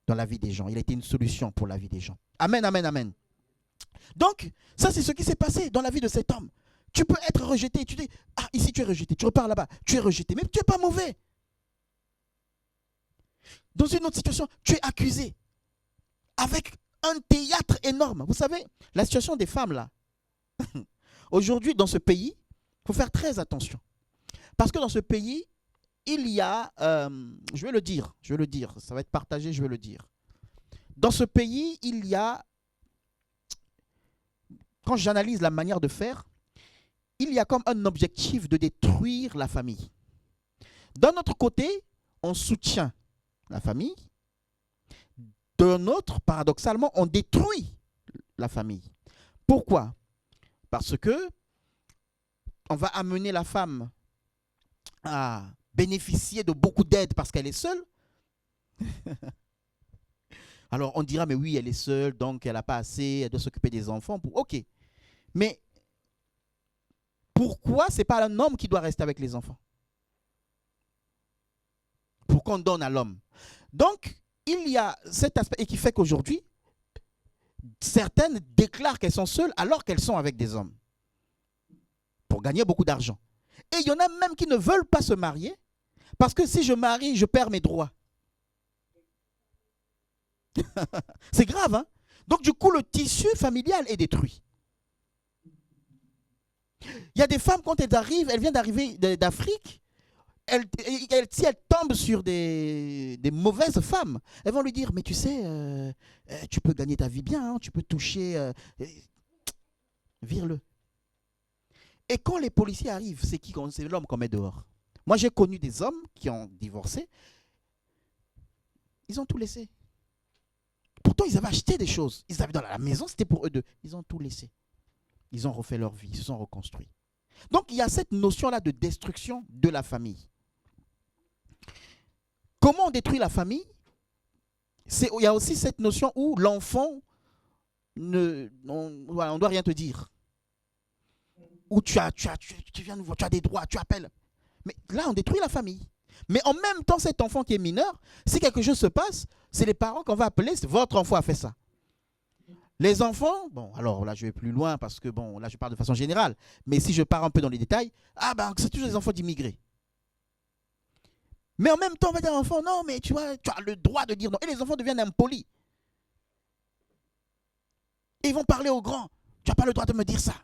dans la vie des gens. Il a été une solution pour la vie des gens. Amen, amen, amen. Donc, ça c'est ce qui s'est passé dans la vie de cet homme. Tu peux être rejeté. Tu dis, ah, ici tu es rejeté. Tu repars là-bas, tu es rejeté. Mais tu n'es pas mauvais. Dans une autre situation, tu es accusé. Avec un théâtre énorme. Vous savez, la situation des femmes là. Aujourd'hui, dans ce pays, il faut faire très attention. Parce que dans ce pays, il y a, je vais le dire, ça va être partagé, je vais le dire. Dans ce pays, il y a, quand j'analyse la manière de faire, il y a comme un objectif de détruire la famille. D'un autre côté, on soutient la famille. D'un autre, paradoxalement, on détruit la famille. Pourquoi? Parce que on va amener la femme à bénéficier de beaucoup d'aide parce qu'elle est seule. Alors on dira, mais oui, elle est seule, donc elle n'a pas assez, elle doit s'occuper des enfants. Ok, mais pourquoi ce n'est pas un homme qui doit rester avec les enfants? Pourquoi on donne à l'homme? Donc, il y a cet aspect et qui fait qu'aujourd'hui, certaines déclarent qu'elles sont seules alors qu'elles sont avec des hommes pour gagner beaucoup d'argent. Et il y en a même qui ne veulent pas se marier parce que si je marie, je perds mes droits. C'est grave, hein? Donc du coup, le tissu familial est détruit. Il y a des femmes, quand elles arrivent, elles viennent d'arriver d'Afrique, si elles tombent sur des mauvaises femmes, elles vont lui dire, mais tu sais, tu peux gagner ta vie bien, hein, tu peux toucher, vire-le. Et quand les policiers arrivent, c'est qui? C'est l'homme qu'on met dehors. Moi, j'ai connu des hommes qui ont divorcé, ils ont tout laissé. Pourtant, ils avaient acheté des choses. Ils avaient dans la maison, c'était pour eux deux. Ils ont tout laissé. Ils ont refait leur vie, ils se sont reconstruits. Donc, il y a cette notion-là de destruction de la famille. Comment on détruit la famille? Il y a aussi cette notion où l'enfant, on ne doit rien te dire. Où tu viens nous voir, tu as des droits, tu appelles. Mais là, on détruit la famille. Mais en même temps, cet enfant qui est mineur, si quelque chose se passe, c'est les parents qu'on va appeler, votre enfant a fait ça. Les enfants, bon, alors là, je vais plus loin parce que, bon, là, je parle de façon générale. Mais si je pars un peu dans les détails, c'est toujours des enfants d'immigrés. Mais en même temps, on va dire à l'enfant, non, mais tu as le droit de dire non. Et les enfants deviennent impolis. Et ils vont parler aux grands. Tu n'as pas le droit de me dire ça.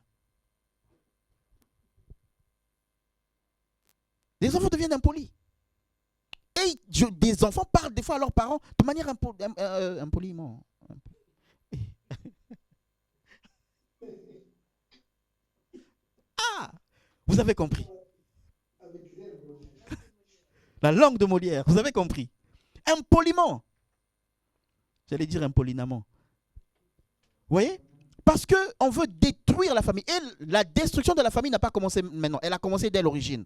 Les enfants deviennent impolis. Et des enfants parlent des fois à leurs parents de manière impoliment. Ah, vous avez compris. La langue de Molière, vous avez compris. Impoliment. J'allais dire impolinamment. Vous voyez? Parce qu'on veut détruire la famille. Et la destruction de la famille n'a pas commencé maintenant. Elle a commencé dès l'origine.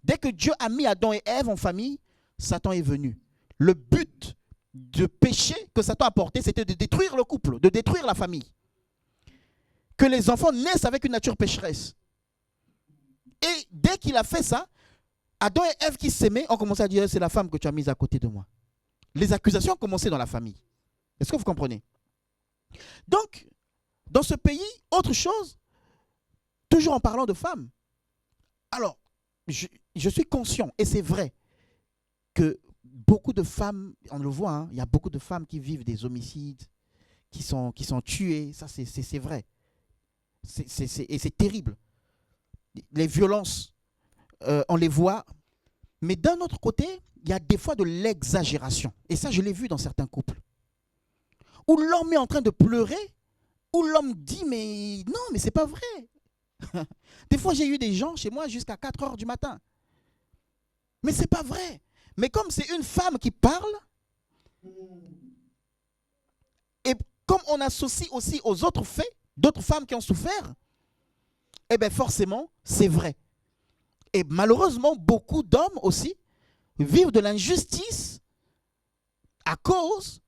Dès que Dieu a mis Adam et Ève en famille, Satan est venu. Le but de péché que Satan a porté, c'était de détruire le couple, de détruire la famille. Que les enfants naissent avec une nature pécheresse. Et dès qu'il a fait ça, Adam et Ève qui s'aimaient ont commencé à dire, c'est la femme que tu as mise à côté de moi. Les accusations ont commencé dans la famille. Est-ce que vous comprenez? Donc, dans ce pays, autre chose, toujours en parlant de femmes. Alors, je suis conscient, et c'est vrai, que beaucoup de femmes, on le voit, hein, il y a beaucoup de femmes qui vivent des homicides, qui sont tuées, ça c'est vrai. Et c'est terrible. Les violences, on les voit, mais d'un autre côté, il y a des fois de l'exagération. Et ça, je l'ai vu dans certains couples. Où l'homme est en train de pleurer, où l'homme dit, mais non, mais c'est pas vrai. Des fois, j'ai eu des gens chez moi jusqu'à 4 heures du matin. Mais c'est pas vrai. Mais comme c'est une femme qui parle, et comme on associe aussi aux autres faits, d'autres femmes qui ont souffert, eh bien forcément, c'est vrai. Et malheureusement, beaucoup d'hommes aussi vivent de l'injustice à cause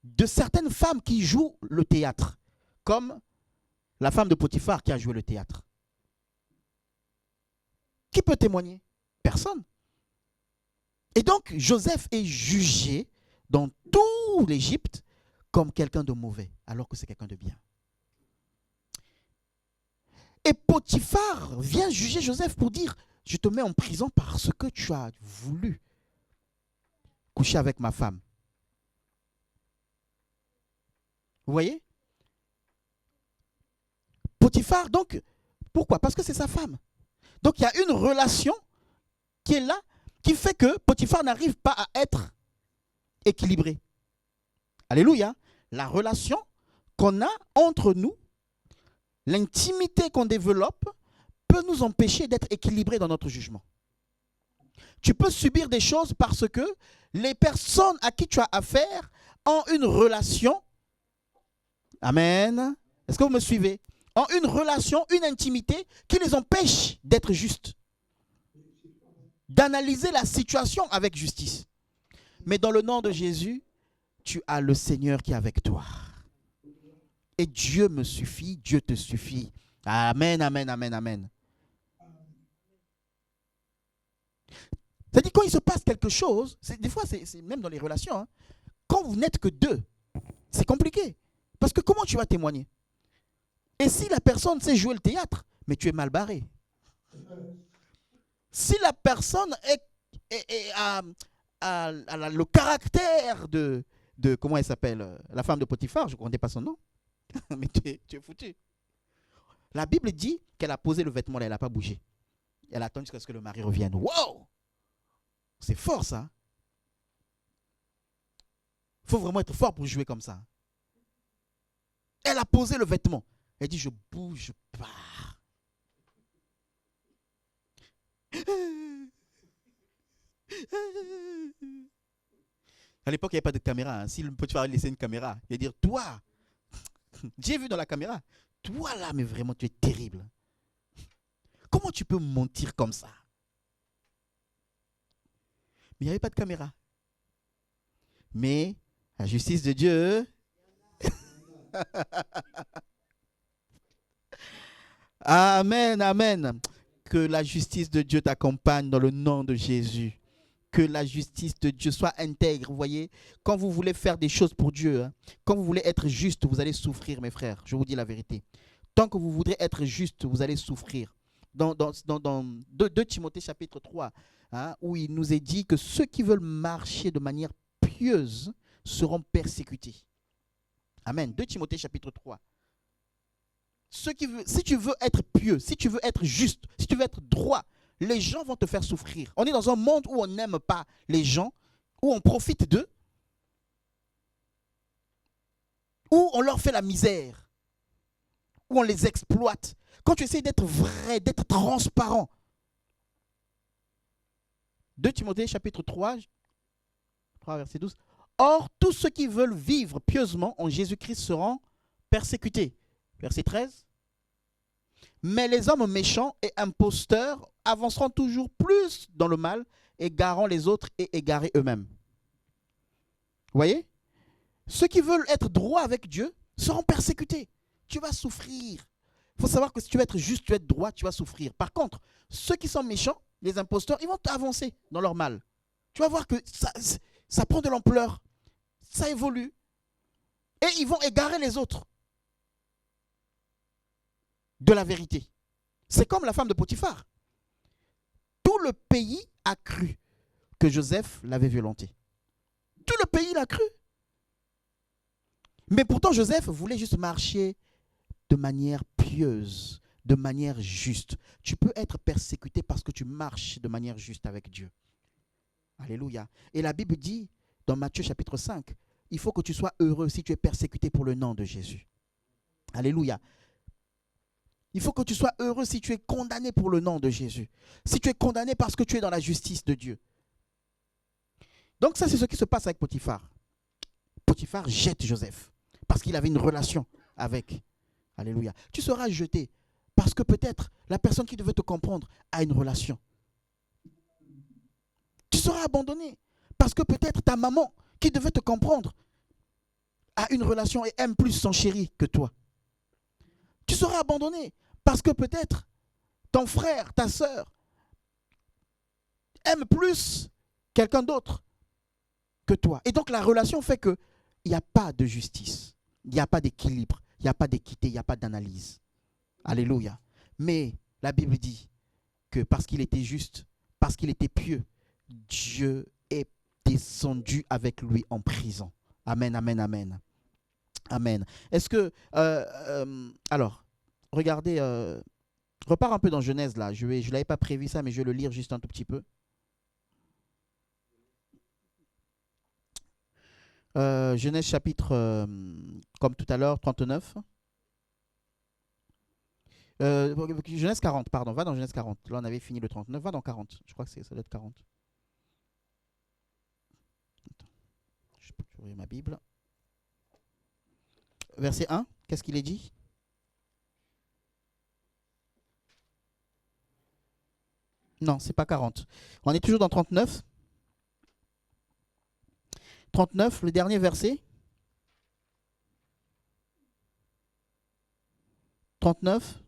de certaines femmes qui jouent le théâtre, comme la femme de Potiphar qui a joué le théâtre. Qui peut témoigner? Personne. Et donc, Joseph est jugé dans tout l'Égypte comme quelqu'un de mauvais, alors que c'est quelqu'un de bien. Et Potiphar vient juger Joseph pour dire, je te mets en prison parce que tu as voulu coucher avec ma femme. Vous voyez? Potiphar, donc, pourquoi? Parce que c'est sa femme. Donc, il y a une relation qui est là, qui fait que Potiphar n'arrive pas à être équilibré. Alléluia. La relation qu'on a entre nous, l'intimité qu'on développe, peut nous empêcher d'être équilibrés dans notre jugement. Tu peux subir des choses parce que les personnes à qui tu as affaire ont une relation. Amen. Est-ce que vous me suivez? ont une relation, une intimité qui les empêche d'être justes, d'analyser la situation avec justice. Mais dans le nom de Jésus, tu as le Seigneur qui est avec toi. Et Dieu me suffit, Dieu te suffit. Amen, amen, amen, amen. C'est-à-dire quand il se passe quelque chose, des fois c'est même dans les relations, hein, quand vous n'êtes que deux, c'est compliqué. Parce que comment tu vas témoigner? Et si la personne sait jouer le théâtre, mais tu es mal barré. Si la personne a le caractère de comment elle s'appelle, la femme de Potiphar, je ne connais pas son nom, mais tu es foutu. La Bible dit qu'elle a posé le vêtement là, elle n'a pas bougé. Elle attend jusqu'à ce que le mari revienne. Wow! C'est fort ça. Il faut vraiment être fort pour jouer comme ça. Elle a posé le vêtement. Elle dit, je bouge pas. À l'époque, il n'y avait pas de caméra. Hein. Si le petit frère laissait une caméra, il va dire, toi, j'ai vu dans la caméra, toi là, mais vraiment, tu es terrible. Comment tu peux mentir comme ça? Mais il n'y avait pas de caméra. Mais la justice de Dieu... Amen, amen. Que la justice de Dieu t'accompagne dans le nom de Jésus. Que la justice de Dieu soit intègre. Vous voyez, quand vous voulez faire des choses pour Dieu, hein, quand vous voulez être juste, vous allez souffrir, mes frères. Je vous dis la vérité. Tant que vous voudrez être juste, vous allez souffrir. Dans 2 Timothée chapitre 3, hein, où il nous est dit que ceux qui veulent marcher de manière pieuse seront persécutés. Amen. 2 Timothée chapitre 3. Si tu veux être pieux, si tu veux être juste, si tu veux être droit, les gens vont te faire souffrir. On est dans un monde où on n'aime pas les gens, où on profite d'eux, où on leur fait la misère, où on les exploite. Quand tu essaies d'être vrai, d'être transparent. 2 Timothée chapitre 3, verset 12. Or, tous ceux qui veulent vivre pieusement en Jésus-Christ seront persécutés. Verset 13. Mais les hommes méchants et imposteurs avanceront toujours plus dans le mal, égarant les autres et égarés eux-mêmes. Vous voyez? Ceux qui veulent être droits avec Dieu seront persécutés. Tu vas souffrir. Il faut savoir que si tu veux être juste, tu veux être droit, tu vas souffrir. Par contre, ceux qui sont méchants, les imposteurs, ils vont avancer dans leur mal. Tu vas voir que ça prend de l'ampleur, ça évolue. Et ils vont égarer les autres de la vérité. C'est comme la femme de Potiphar. Tout le pays a cru que Joseph l'avait violenté. Tout le pays l'a cru. Mais pourtant, Joseph voulait juste marcher de manière pieuse, de manière juste. Tu peux être persécuté parce que tu marches de manière juste avec Dieu. Alléluia. Et la Bible dit, dans Matthieu chapitre 5, il faut que tu sois heureux si tu es persécuté pour le nom de Jésus. Alléluia. Il faut que tu sois heureux si tu es condamné pour le nom de Jésus. Si tu es condamné parce que tu es dans la justice de Dieu. Donc ça, c'est ce qui se passe avec Potiphar. Potiphar jette Joseph parce qu'il avait une relation avec. Alléluia. Tu seras jeté parce que peut-être la personne qui devait te comprendre a une relation. Tu seras abandonné parce que peut-être ta maman qui devait te comprendre a une relation et aime plus son chéri que toi. Tu seras abandonné parce que peut-être ton frère, ta sœur aime plus quelqu'un d'autre que toi. Et donc la relation fait qu'il n'y a pas de justice, il n'y a pas d'équilibre, il n'y a pas d'équité, il n'y a pas d'analyse. Alléluia. Mais la Bible dit que parce qu'il était juste, parce qu'il était pieux, Dieu est descendu avec lui en prison. Amen, amen, amen. Amen. Est-ce que... alors, regardez, repars un peu dans Genèse là. Je ne l'avais pas prévu ça, mais je vais le lire juste un tout petit peu. Genèse chapitre, comme tout à l'heure, 39. Genèse 40, pardon. Va dans Genèse 40. Là, on avait fini le 39. Va dans 40. Je crois que ça doit être 40. Attends. Je peux ouvrir ma Bible. Verset 1, qu'est-ce qu'il est dit? Non, c'est pas 40. On est toujours dans 39. 39, le dernier verset. 39.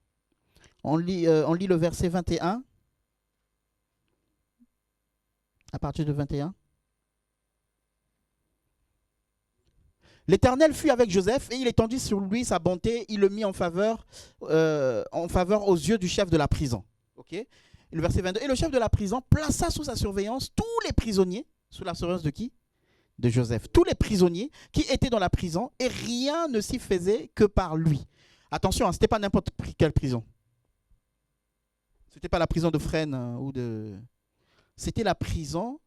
On lit le verset 21. À partir de 21. L'Éternel fut avec Joseph et il étendit sur lui sa bonté. Il le mit en faveur aux yeux du chef de la prison. Ok. Le verset 22. Et le chef de la prison plaça sous sa surveillance tous les prisonniers. Sous la surveillance de qui? De Joseph. Tous les prisonniers qui étaient dans la prison et rien ne s'y faisait que par lui. Attention, hein, ce n'était pas n'importe quelle prison. Ce n'était pas la prison de Fresnes ou de... C'était la prison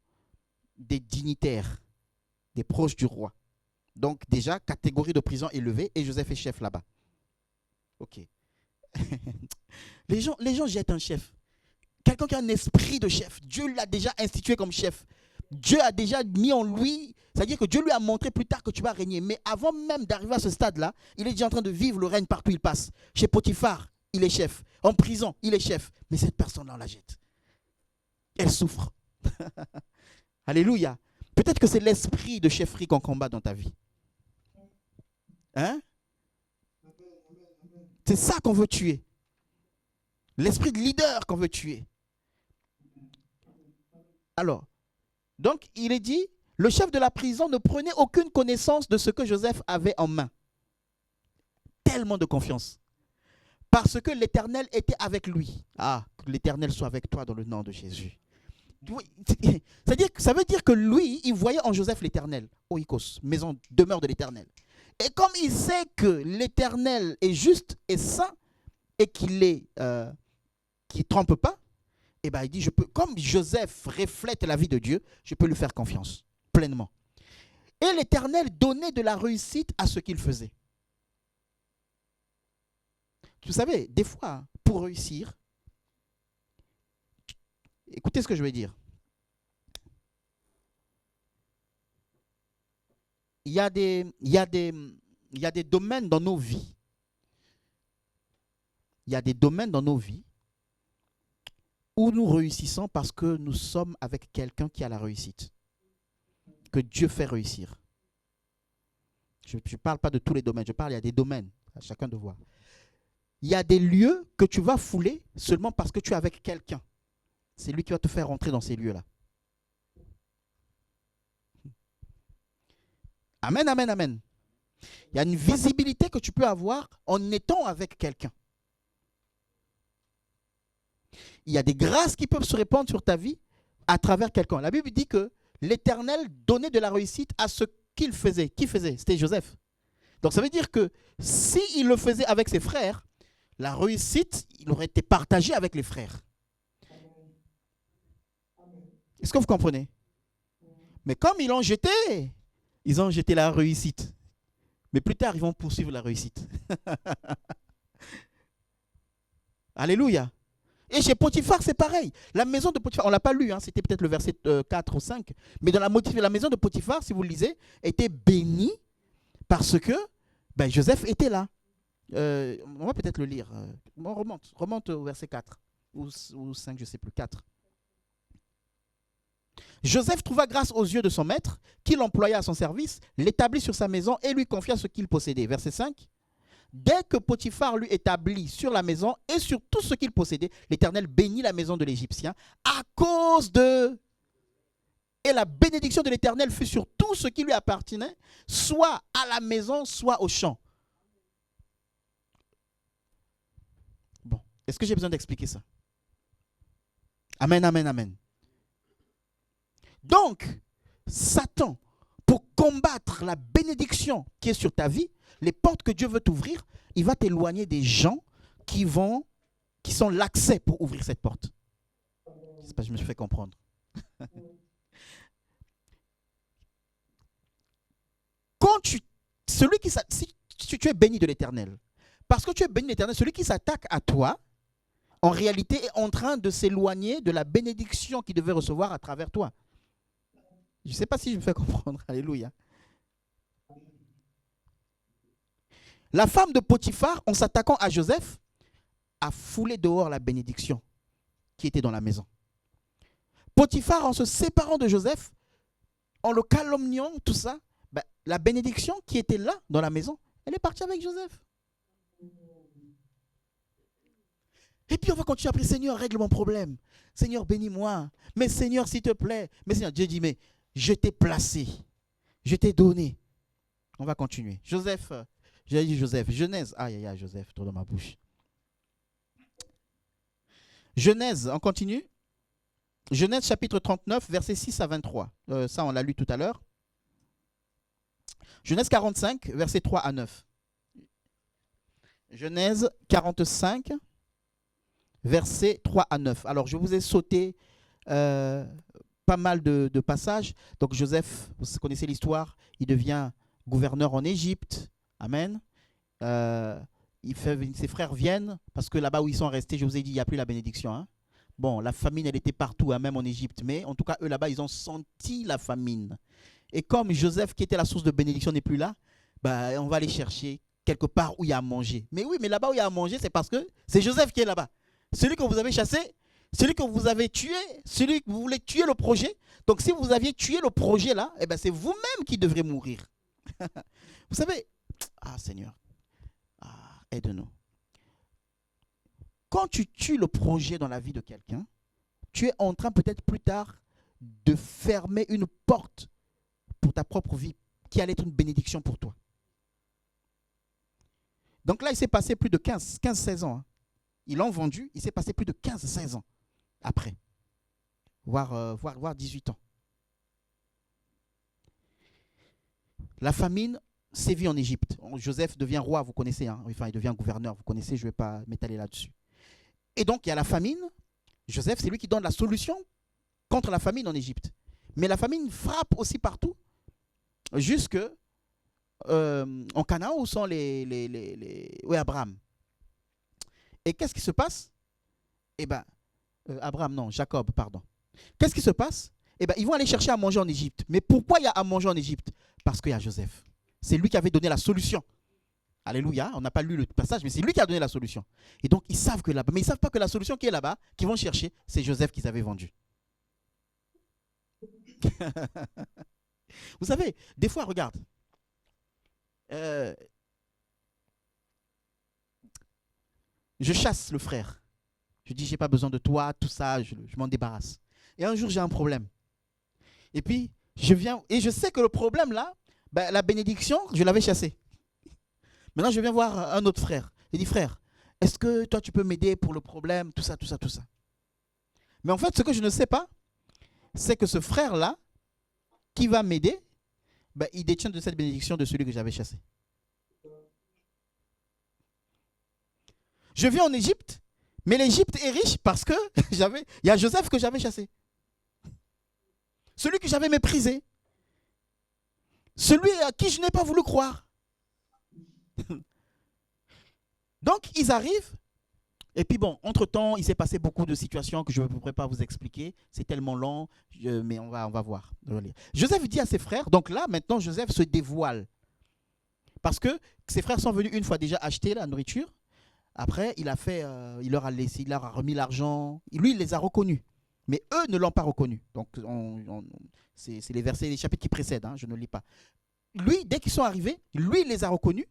des dignitaires, des proches du roi. Donc déjà, catégorie de prison élevée et Joseph est chef là-bas. Ok. Les gens jettent un chef. Quelqu'un qui a un esprit de chef. Dieu l'a déjà institué comme chef. Dieu a déjà mis en lui, c'est-à-dire que Dieu lui a montré plus tard que tu vas régner. Mais avant même d'arriver à ce stade-là, il est déjà en train de vivre le règne partout où il passe. Chez Potiphar, il est chef. En prison, il est chef. Mais cette personne-là, on la jette. Elle souffre. Alléluia. Peut-être que c'est l'esprit de chefferie qu'on combat dans ta vie. Hein? C'est ça qu'on veut tuer. L'esprit de leader qu'on veut tuer. Alors, donc il est dit, le chef de la prison ne prenait aucune connaissance de ce que Joseph avait en main. Tellement de confiance. Parce que l'Éternel était avec lui. Ah, que l'Éternel soit avec toi dans le nom de Jésus. Ça veut dire que lui, il voyait en Joseph l'Éternel. Oikos, maison, demeure de l'Éternel. Et comme il sait que l'Éternel est juste et saint et qu'il ne trompe pas, et ben il dit, comme Joseph reflète la vie de Dieu, je peux lui faire confiance pleinement. Et l'Éternel donnait de la réussite à ce qu'il faisait. Vous savez, des fois, pour réussir, écoutez ce que je vais dire. Il y a des domaines dans nos vies. Il y a des domaines dans nos vies où nous réussissons parce que nous sommes avec quelqu'un qui a la réussite. Que Dieu fait réussir. Je ne parle pas de tous les domaines, il y a des domaines, à chacun de voir. Il y a des lieux que tu vas fouler seulement parce que tu es avec quelqu'un. C'est lui qui va te faire rentrer dans ces lieux-là. Amen, amen, amen. Il y a une visibilité que tu peux avoir en étant avec quelqu'un. Il y a des grâces qui peuvent se répandre sur ta vie à travers quelqu'un. La Bible dit que l'Éternel donnait de la réussite à ce qu'il faisait. Qui faisait? C'était Joseph. Donc ça veut dire que s'il le faisait avec ses frères, la réussite, il aurait été partagé avec les frères. Est-ce que vous comprenez? Mais comme ils ont jeté la réussite. Mais plus tard, ils vont poursuivre la réussite. Alléluia. Et chez Potiphar, c'est pareil. La maison de Potiphar, on ne l'a pas lu, hein, c'était peut-être le verset 4 ou 5. Mais dans la maison de Potiphar, si vous le lisez, était bénie parce que Joseph était là. On va peut-être le lire. On remonte au verset 4 ou 5, je ne sais plus, 4. Joseph trouva grâce aux yeux de son maître, qui l'employa à son service, l'établit sur sa maison et lui confia ce qu'il possédait. Verset 5. Dès que Potiphar lui établit sur la maison et sur tout ce qu'il possédait, l'Éternel bénit la maison de l'Égyptien à cause de... Et la bénédiction de l'Éternel fut sur tout ce qui lui appartenait, soit à la maison, soit au champ. Bon, est-ce que j'ai besoin d'expliquer ça? Amen, amen, amen. Donc, Satan, pour combattre la bénédiction qui est sur ta vie, les portes que Dieu veut t'ouvrir, il va t'éloigner des gens qui sont l'accès pour ouvrir cette porte. Je ne sais pas si je me suis fait comprendre. Si tu es béni de l'Éternel, parce que tu es béni de l'Éternel, celui qui s'attaque à toi, en réalité est en train de s'éloigner de la bénédiction qu'il devait recevoir à travers toi. Je ne sais pas si je me fais comprendre. Alléluia. La femme de Potiphar, en s'attaquant à Joseph, a foulé dehors la bénédiction qui était dans la maison. Potiphar, en se séparant de Joseph, en le calomniant, tout ça, ben, la bénédiction qui était là dans la maison, elle est partie avec Joseph. Et puis on va continuer à prier, Seigneur, règle mon problème. Seigneur, bénis-moi. Mais Seigneur, s'il te plaît. Mais Seigneur, Dieu dit, mais je t'ai placé. Je t'ai donné. On va continuer. Joseph, j'ai dit Joseph. Genèse. Aïe, aïe, aïe, Joseph, trop dans ma bouche. Genèse, on continue. Genèse chapitre 39, versets 6 à 23. Ça, on l'a lu tout à l'heure. Genèse 45, versets 3 à 9. Genèse 45, versets 3 à 9. Alors, je vous ai sauté pas mal de passages. Donc, Joseph, vous connaissez l'histoire, il devient gouverneur en Égypte. Amen. Ses frères viennent, parce que là-bas où ils sont restés, je vous ai dit, il n'y a plus la bénédiction. Hein. Bon, la famine, elle était partout, hein, même en Égypte. Mais en tout cas, eux, là-bas, ils ont senti la famine. Et comme Joseph, qui était la source de bénédiction, n'est plus là, bah, on va aller chercher quelque part où il y a à manger. Mais oui, mais là-bas où il y a à manger, c'est parce que c'est Joseph qui est là-bas. Celui que vous avez chassé, celui que vous avez tué, celui que vous voulez tuer le projet. Donc, si vous aviez tué le projet là, eh ben, c'est vous-même qui devrez mourir. Vous savez, ah Seigneur, aide-nous. Quand tu tues le projet dans la vie de quelqu'un, tu es en train peut-être plus tard de fermer une porte pour ta propre vie qui allait être une bénédiction pour toi. Donc là, il s'est passé plus de 15-16 ans. Hein. Ils l'ont vendu, il s'est passé plus de 15-16 ans après, voire 18 ans. La famine sévit en Égypte. Joseph devient roi, vous connaissez, hein. Enfin, il devient gouverneur, vous connaissez, je ne vais pas m'étaler là-dessus. Et donc, il y a la famine. Joseph, c'est lui qui donne la solution contre la famine en Égypte. Mais la famine frappe aussi partout, jusque en Canaan, où sont oui, Abraham. Et qu'est-ce qui se passe? Eh bien, Jacob, pardon. Qu'est-ce qui se passe? Eh bien, ils vont aller chercher à manger en Égypte. Mais pourquoi il y a à manger en Égypte? Parce qu'il y a Joseph. C'est lui qui avait donné la solution. Alléluia, on n'a pas lu le passage, mais c'est lui qui a donné la solution. Et donc, ils savent que là-bas, mais ils ne savent pas que la solution qui est là-bas, qu'ils vont chercher, c'est Joseph qu'ils avaient vendu. Vous savez, des fois, regarde, je chasse le frère. Je dis, j'ai pas besoin de toi, tout ça, je m'en débarrasse. Et un jour, j'ai un problème. Et puis, je viens, et je sais que le problème là, ben, la bénédiction, je l'avais chassée. Maintenant, je viens voir un autre frère. Il dit, frère, est-ce que toi, tu peux m'aider pour le problème, tout ça, tout ça, tout ça. Mais en fait, ce que je ne sais pas, c'est que ce frère-là, qui va m'aider, ben, il détient de cette bénédiction de celui que j'avais chassé. Je viens en Égypte, mais l'Égypte est riche parce que il y a Joseph que j'avais chassé. Celui que j'avais méprisé. Celui à qui je n'ai pas voulu croire. Donc, ils arrivent. Et puis bon, entre-temps, il s'est passé beaucoup de situations que je ne pourrais pas vous expliquer. C'est tellement long, mais on va voir. Joseph dit à ses frères, donc là, maintenant, Joseph se dévoile. Parce que ses frères sont venus une fois déjà acheter la nourriture. Après, il leur a remis l'argent. Lui, il les a reconnus. Mais eux ne l'ont pas reconnu. Donc, c'est les versets, les chapitres qui précèdent, hein, je ne lis pas. Lui, dès qu'ils sont arrivés, lui, il les a reconnus.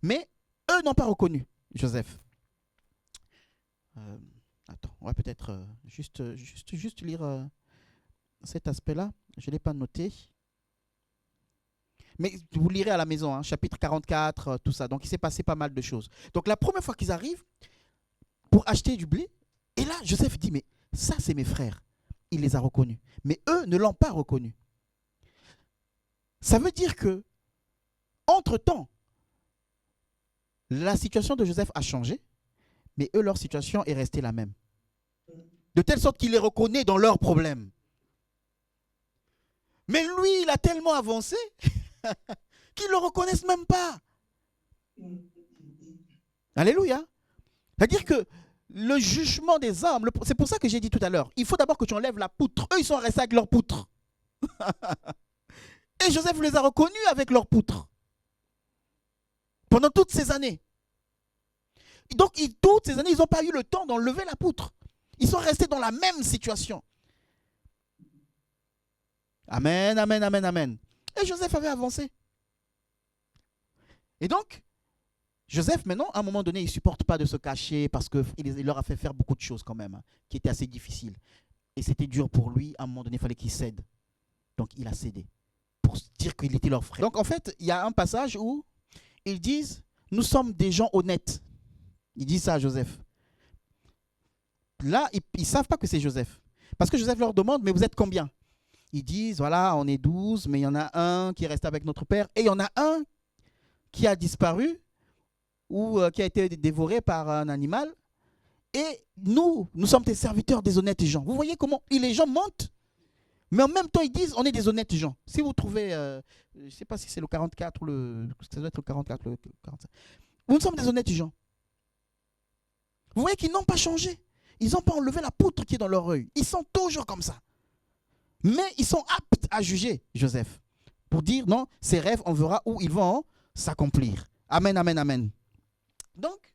Mais eux n'ont pas reconnu Joseph. Attends, on va peut-être juste lire cet aspect-là. Je ne l'ai pas noté. Mais vous lirez à la maison, hein, chapitre 44, tout ça. Donc, il s'est passé pas mal de choses. Donc, la première fois qu'ils arrivent pour acheter du blé, et là, Joseph dit, mais ça, c'est mes frères. Il les a reconnus. Mais eux ne l'ont pas reconnu. Ça veut dire que, entre-temps, la situation de Joseph a changé, mais eux, leur situation est restée la même. De telle sorte qu'il les reconnaît dans leurs problèmes. Mais lui, il a tellement avancé qu'ils ne le reconnaissent même pas. Alléluia. C'est-à-dire que le jugement des hommes, c'est pour ça que j'ai dit tout à l'heure, il faut d'abord que tu enlèves la poutre. Eux, ils sont restés avec leur poutre. Et Joseph les a reconnus avec leur poutre. Pendant toutes ces années. Donc, toutes ces années, ils n'ont pas eu le temps d'enlever la poutre. Ils sont restés dans la même situation. Amen, amen, amen, amen. Et Joseph avait avancé. Et donc, Joseph, maintenant, à un moment donné, il ne supporte pas de se cacher parce qu'il leur a fait faire beaucoup de choses quand même, qui étaient assez difficiles. Et c'était dur pour lui. À un moment donné, il fallait qu'il cède. Donc, il a cédé pour dire qu'il était leur frère. Donc, en fait, il y a un passage où ils disent, nous sommes des gens honnêtes. Il dit ça à Joseph. Là, ils ne savent pas que c'est Joseph. Parce que Joseph leur demande, mais vous êtes combien? Ils disent, voilà, on est 12, mais il y en a un qui est resté avec notre père. Et il y en a un qui a disparu ou qui a été dévoré par un animal. Et nous sommes des serviteurs des honnêtes gens. Vous voyez comment les gens mentent, mais en même temps, ils disent, on est des honnêtes gens. Si vous trouvez, je ne sais pas si c'est le 44 ou ça doit être le 44 ou le 45. Nous sommes des honnêtes gens. Vous voyez qu'ils n'ont pas changé. Ils n'ont pas enlevé la poutre qui est dans leur œil. Ils sont toujours comme ça. Mais ils sont aptes à juger Joseph. Pour dire, non, ces rêves, on verra où ils vont s'accomplir. Amen, amen, amen. Donc,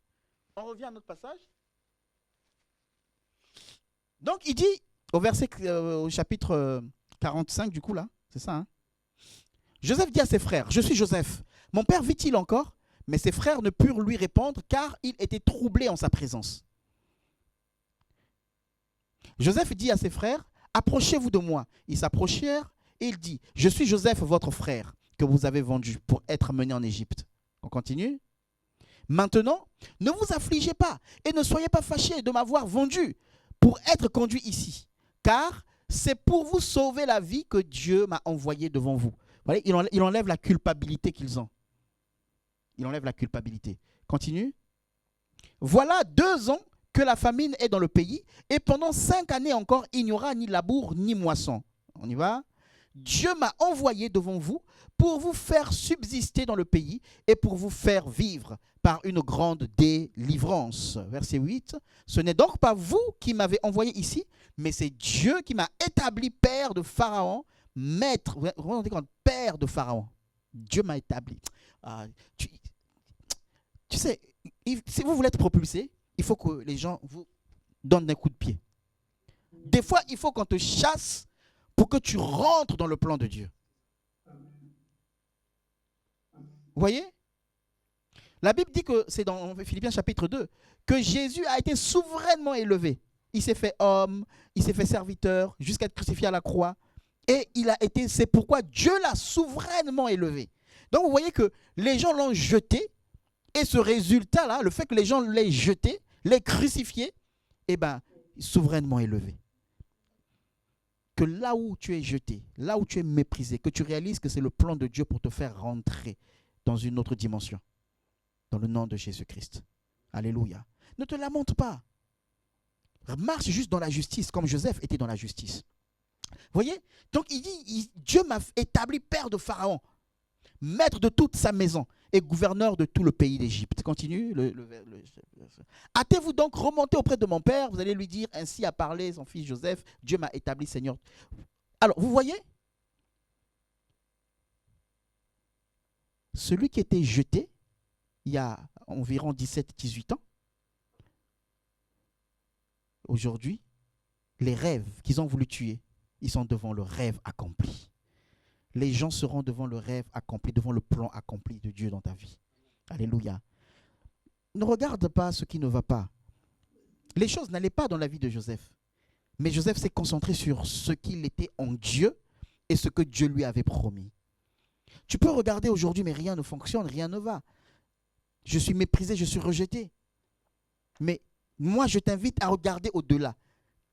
on revient à notre passage. Donc, il dit, au chapitre 45, du coup, là, c'est ça, hein? Joseph dit à ses frères, je suis Joseph. Mon père vit-il encore? Mais ses frères ne purent lui répondre, car il était troublé en sa présence. Joseph dit à ses frères, approchez-vous de moi. Ils s'approchèrent et il dit, je suis Joseph, votre frère, que vous avez vendu pour être mené en Égypte. On continue. Maintenant, ne vous affligez pas et ne soyez pas fâchés de m'avoir vendu pour être conduit ici, car c'est pour vous sauver la vie que Dieu m'a envoyé devant vous. Vous voyez, il enlève la culpabilité qu'ils ont. Il enlève la culpabilité. Continue. Voilà 2 ans que la famine est dans le pays, et pendant 5 années encore, il n'y aura ni labour ni moisson. On y va. Dieu m'a envoyé devant vous pour vous faire subsister dans le pays et pour vous faire vivre par une grande délivrance. Verset 8. Ce n'est donc pas vous qui m'avez envoyé ici, mais c'est Dieu qui m'a établi père de Pharaon, maître, vous vous rendez compte, père de Pharaon. Dieu m'a établi. Tu sais, si vous voulez être propulsé, il faut que les gens vous donnent des coups de pied. Des fois, il faut qu'on te chasse pour que tu rentres dans le plan de Dieu. Vous voyez? La Bible dit que c'est dans Philippiens chapitre 2 que Jésus a été souverainement élevé. Il s'est fait homme, il s'est fait serviteur jusqu'à être crucifié à la croix. Et c'est pourquoi Dieu l'a souverainement élevé. Donc vous voyez que les gens l'ont jeté. Et ce résultat-là, le fait que les gens l'aient jeté, l'aient crucifié, eh bien, souverainement élevé. Que là où tu es jeté, là où tu es méprisé, que tu réalises que c'est le plan de Dieu pour te faire rentrer dans une autre dimension. Dans le nom de Jésus-Christ. Alléluia. Ne te lamente pas. Marche juste dans la justice, comme Joseph était dans la justice. Vous voyez? Donc il dit, Dieu m'a établi père de Pharaon, maître de toute sa maison et gouverneur de tout le pays d'Égypte. Continue. Hâtez-vous donc, remontez auprès de mon père, vous allez lui dire, ainsi a parlé son fils Joseph, Dieu m'a établi Seigneur. Alors, vous voyez? Celui qui était jeté, il y a environ 17-18 ans, aujourd'hui, les rêves qu'ils ont voulu tuer, ils sont devant le rêve accompli. Les gens seront devant le rêve accompli, devant le plan accompli de Dieu dans ta vie. Alléluia. Ne regarde pas ce qui ne va pas. Les choses n'allaient pas dans la vie de Joseph. Mais Joseph s'est concentré sur ce qu'il était en Dieu et ce que Dieu lui avait promis. Tu peux regarder aujourd'hui, mais rien ne fonctionne, rien ne va. Je suis méprisé, je suis rejeté. Mais moi, je t'invite à regarder au-delà.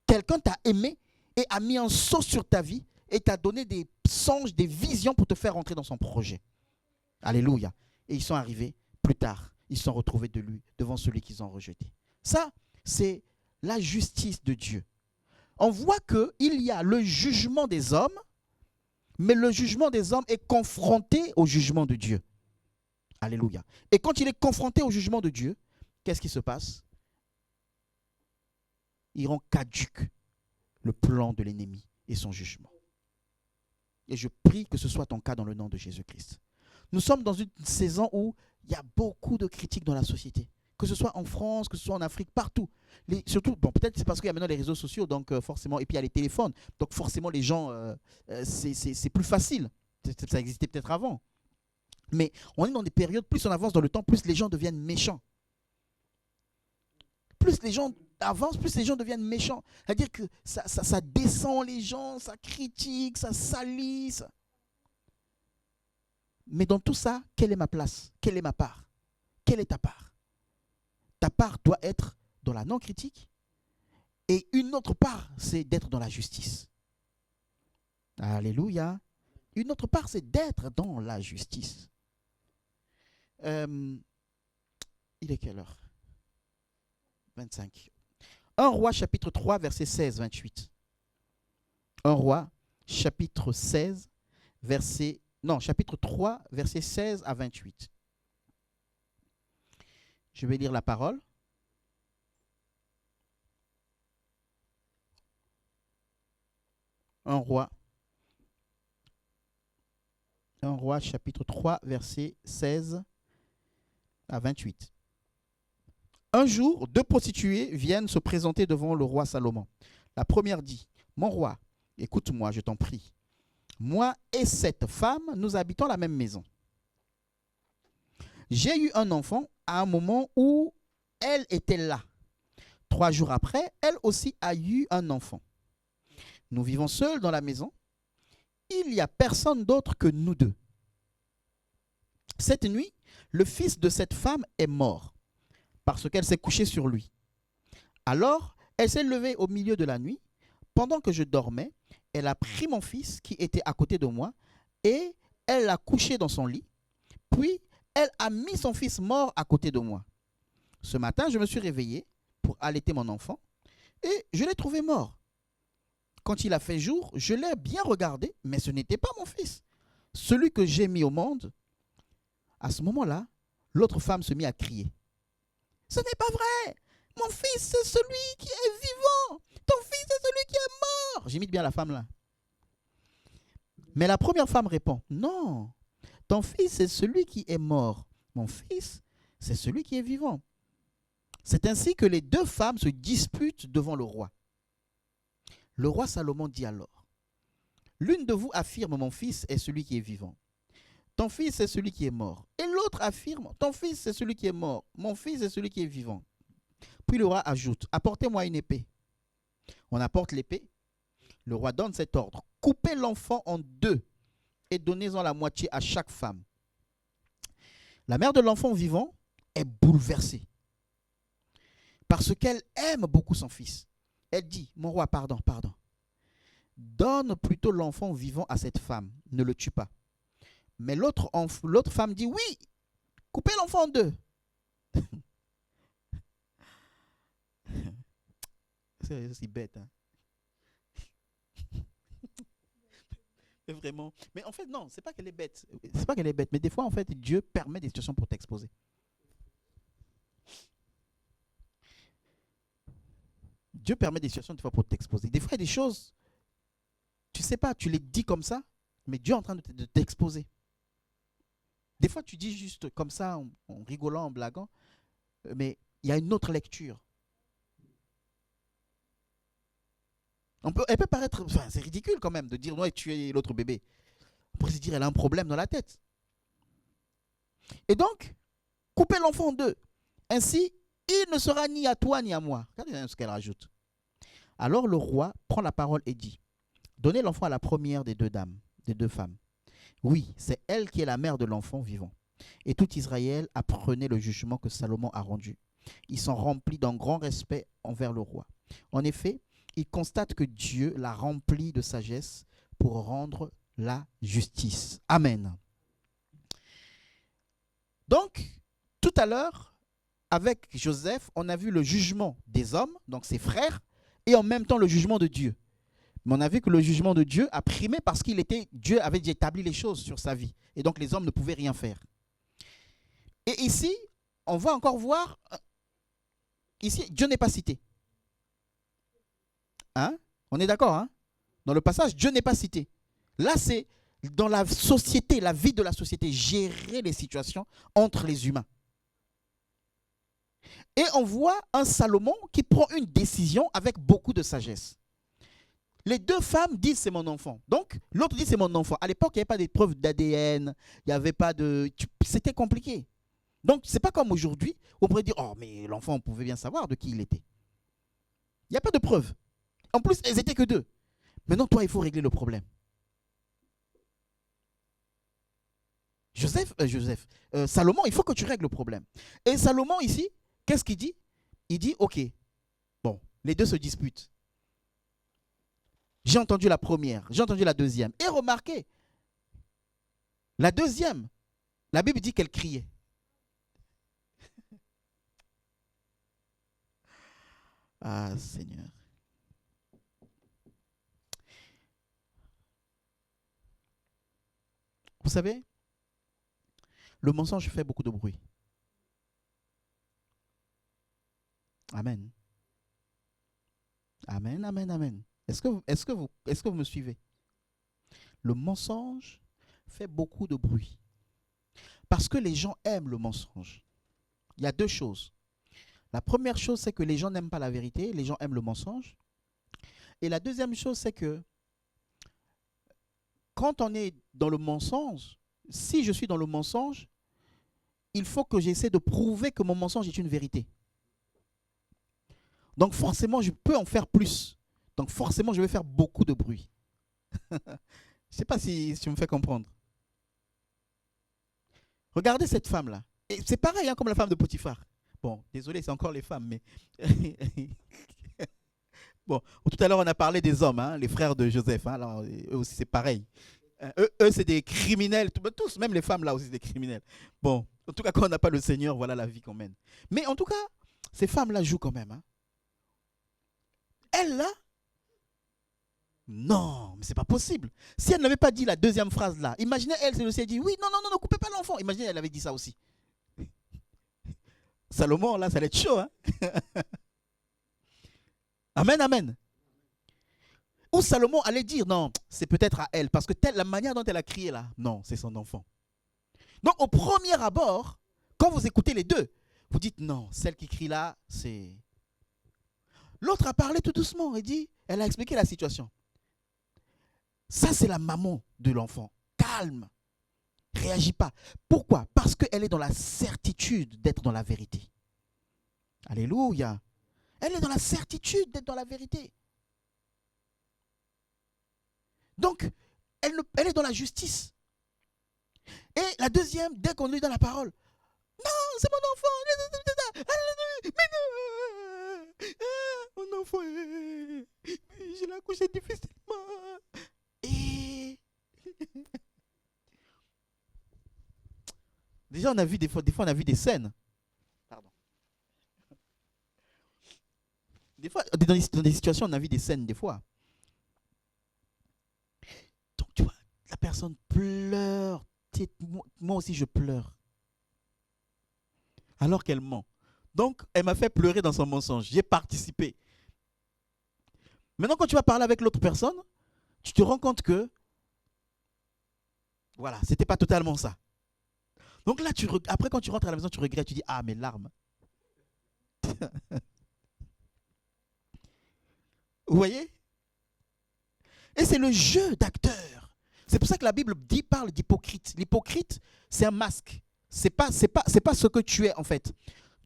Quelqu'un t'a aimé et a mis un sceau sur ta vie et t'a donné des songes, des visions pour te faire rentrer dans son projet. Alléluia. Et ils sont arrivés plus tard. Ils se sont retrouvés devant celui qu'ils ont rejeté. Ça, c'est la justice de Dieu. On voit qu'il y a le jugement des hommes, mais le jugement des hommes est confronté au jugement de Dieu. Alléluia. Et quand il est confronté au jugement de Dieu, qu'est-ce qui se passe? Il rend caduc le plan de l'ennemi et son jugement. Et je prie que ce soit ton cas dans le nom de Jésus-Christ. Nous sommes dans une saison où il y a beaucoup de critiques dans la société. que ce soit en France, que ce soit en Afrique, partout. Surtout, bon, peut-être c'est parce qu'il y a maintenant les réseaux sociaux, donc forcément, et puis il y a les téléphones, donc forcément les gens, c'est plus facile. Ça existait peut-être avant. Mais on est dans des périodes, plus on avance dans le temps, plus les gens deviennent méchants. Plus les gens avancent, plus les gens deviennent méchants. C'est-à-dire que ça descend les gens, ça critique, ça salit. Mais dans tout ça, quelle est ma place? Quelle est ma part? Quelle est ta part? Ta part doit être dans la non-critique. Et une autre part, c'est d'être dans la justice. Alléluia. Une autre part, c'est d'être dans la justice. Il est quelle heure? 25. 1 Roi chapitre 3, verset 16-28. 1 Roi chapitre 3, verset 16 à 28. Je vais lire la parole. Un roi chapitre 3, verset 16 à 28. Un jour, 2 prostituées viennent se présenter devant le roi Salomon. La première dit, « Mon roi, écoute-moi, je t'en prie. Moi et cette femme, nous habitons la même maison. J'ai eu un enfant à un moment où elle était là. 3 jours après, elle aussi a eu un enfant. Nous vivons seuls dans la maison. Il n'y a personne d'autre que nous deux. Cette nuit, le fils de cette femme est mort parce qu'elle s'est couchée sur lui. Alors, elle s'est levée au milieu de la nuit. Pendant que je dormais, elle a pris mon fils qui était à côté de moi et elle l'a couché dans son lit. Puis, elle a mis son fils mort à côté de moi. Ce matin, je me suis réveillé pour allaiter mon enfant et je l'ai trouvé mort. Quand il a fait jour, je l'ai bien regardé, mais ce n'était pas mon fils, celui que j'ai mis au monde. À ce moment-là, l'autre femme se mit à crier. « Ce n'est pas vrai! Mon fils, c'est celui qui est vivant! Ton fils, c'est celui qui est mort! » J'imite bien la femme là. Mais la première femme répond, « Non, ton fils, c'est celui qui est mort. Mon fils, c'est celui qui est vivant. » C'est ainsi que les 2 femmes se disputent devant le roi. Le roi Salomon dit alors, « L'une de vous affirme, mon fils est celui qui est vivant. Ton fils est celui qui est mort. Et l'autre affirme, ton fils est celui qui est mort. Mon fils est celui qui est vivant. » Puis le roi ajoute, « Apportez-moi une épée. » On apporte l'épée. Le roi donne cet ordre, « Coupez l'enfant en 2 et donnez-en la moitié à chaque femme. » La mère de l'enfant vivant est bouleversée parce qu'elle aime beaucoup son fils. Elle dit, « Mon roi, pardon. Donne plutôt l'enfant vivant à cette femme, ne le tue pas. » Mais l'autre femme dit, « Oui, coupez l'enfant en 2. » C'est aussi bête, hein? Mais vraiment. Mais en fait, non, c'est pas qu'elle est bête. C'est pas qu'elle est bête, mais des fois, en fait, Dieu permet des situations pour t'exposer. Dieu permet des situations des fois pour t'exposer. Des fois, il y a des choses, tu sais pas, tu les dis comme ça, mais Dieu est en train de t'exposer. Des fois, tu dis juste comme ça, en rigolant, en blaguant, mais il y a une autre lecture. Elle peut paraître, enfin, c'est ridicule quand même de dire non, tu es l'autre bébé. On pourrait se dire elle a un problème dans la tête. Et donc, coupez l'enfant en 2. Ainsi, il ne sera ni à toi ni à moi. Regardez ce qu'elle rajoute. Alors le roi prend la parole et dit, donnez l'enfant à la première des 2 dames, des 2 femmes. Oui, c'est elle qui est la mère de l'enfant vivant. Et tout Israël apprenait le jugement que Salomon a rendu. Ils sont remplis d'un grand respect envers le roi. En effet, ils constatent que Dieu l'a rempli de sagesse pour rendre la justice. Amen. Donc, tout à l'heure, avec Joseph, on a vu le jugement des hommes, donc ses frères, et en même temps le jugement de Dieu. Mais on a vu que le jugement de Dieu a primé parce que Dieu avait établi les choses sur sa vie. Et donc les hommes ne pouvaient rien faire. Et ici, on va encore voir, ici, Dieu n'est pas cité. Hein? On est d'accord, hein? Dans le passage, Dieu n'est pas cité. Là, c'est dans la société, la vie de la société, gérer les situations entre les humains. Et on voit un Salomon qui prend une décision avec beaucoup de sagesse. Les deux femmes disent c'est mon enfant. Donc l'autre dit c'est mon enfant. À l'époque, il n'y avait pas d'épreuve d'ADN, il n'y avait pas de... C'était compliqué. Donc c'est pas comme aujourd'hui, on pourrait dire oh mais l'enfant on pouvait bien savoir de qui il était. Il n'y a pas de preuve. En plus, elles étaient que deux. Maintenant, toi, il faut régler le problème. Salomon, il faut que tu règles le problème. Et Salomon ici, qu'est-ce qu'il dit? Il dit ok, bon, les deux se disputent. J'ai entendu la première, j'ai entendu la deuxième. Et remarquez, la deuxième, la Bible dit qu'elle criait. Ah Seigneur. Vous savez, le mensonge fait beaucoup de bruit. Amen. Amen, amen, amen. Est-ce que vous me suivez? Le mensonge fait beaucoup de bruit. Parce que les gens aiment le mensonge. Il y a deux choses. La première chose, c'est que les gens n'aiment pas la vérité, les gens aiment le mensonge. Et la deuxième chose, c'est que quand on est dans le mensonge, si je suis dans le mensonge, il faut que j'essaie de prouver que mon mensonge est une vérité. Donc forcément, je peux en faire plus. Donc forcément, je vais faire beaucoup de bruit. Je ne sais pas si tu me fais comprendre. Regardez cette femme-là. Et c'est pareil hein, comme la femme de Potiphar. Bon, désolé, c'est encore les femmes, mais... Bon, tout à l'heure, on a parlé des hommes, hein, les frères de Joseph. Hein, alors, eux aussi, c'est pareil. Eux, c'est des criminels. Tous, même les femmes, là aussi, c'est des criminels. Bon, en tout cas, quand on n'a pas le Seigneur, voilà la vie qu'on mène. Mais en tout cas, ces femmes-là jouent quand même. Hein. Elle, là, non, mais c'est pas possible. Si elle n'avait pas dit la deuxième phrase là, imaginez elle, c'est aussi elle dit oui, non, non, non, ne coupez pas l'enfant. Imaginez elle avait dit ça aussi. Salomon, là, ça allait être chaud. Hein? Amen, amen. Ou Salomon allait dire non, c'est peut-être à elle, parce que la manière dont elle a crié là, non, c'est son enfant. Donc au premier abord, quand vous écoutez les deux, vous dites non, celle qui crie là, c'est... L'autre a parlé tout doucement et dit, elle a expliqué la situation. Ça, c'est la maman de l'enfant. Calme. Réagis pas. Pourquoi? Parce qu'elle est dans la certitude d'être dans la vérité. Alléluia. Elle est dans la certitude d'être dans la vérité. Donc, elle est dans la justice. Et la deuxième, dès qu'on lui donne la parole, non, c'est mon enfant. Mais non, mon enfant, je l'ai accouché difficilement. Et déjà, on a vu des fois, on a vu des scènes. Pardon. Des fois, dans des situations, on a vu des scènes des fois. Donc, tu vois, la personne pleure. Moi aussi, je pleure. Alors qu'elle ment. Donc, elle m'a fait pleurer dans son mensonge. J'ai participé. Maintenant, quand tu vas parler avec l'autre personne, tu te rends compte que, voilà, c'était pas totalement ça. Donc là, après, quand tu rentres à la maison, tu regrettes, tu dis, ah, mes larmes. Vous voyez? Et c'est le jeu d'acteur. C'est pour ça que la Bible parle d'hypocrite. L'hypocrite, c'est un masque. C'est pas ce que tu es en fait.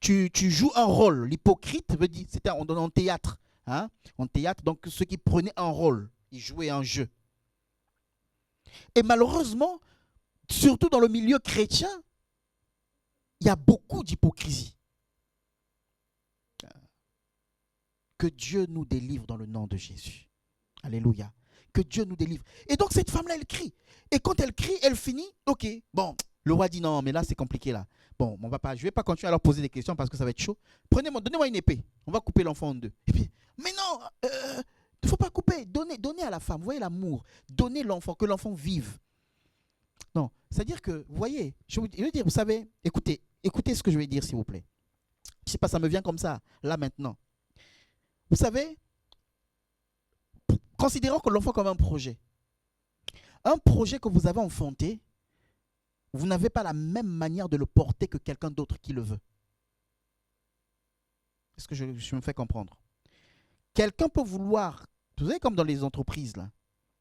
Tu joues un rôle. L'hypocrite veut dire, c'était en théâtre. Hein? En théâtre, donc ceux qui prenaient un rôle, ils jouaient un jeu. Et malheureusement, surtout dans le milieu chrétien, il y a beaucoup d'hypocrisie. Que Dieu nous délivre dans le nom de Jésus. Alléluia. Que Dieu nous délivre. Et donc cette femme-là, elle crie. Et quand elle crie, elle finit, ok, bon, le roi dit non, mais là c'est compliqué là. Bon, je ne vais pas continuer à leur poser des questions parce que ça va être chaud. Donnez-moi une épée. On va couper l'enfant en deux. Et puis, mais non, il ne faut pas couper. Donnez à la femme. Vous voyez l'amour. Donnez l'enfant, que l'enfant vive. Non, c'est-à-dire que, vous voyez, je veux dire, vous savez, écoutez ce que je vais dire s'il vous plaît. Je ne sais pas, ça me vient comme ça, là maintenant. Vous savez, considérons que l'enfant comme un projet. Un projet que vous avez enfanté, vous n'avez pas la même manière de le porter que quelqu'un d'autre qui le veut. Est-ce que je me fais comprendre? Quelqu'un peut vouloir, vous savez, comme dans les entreprises, là,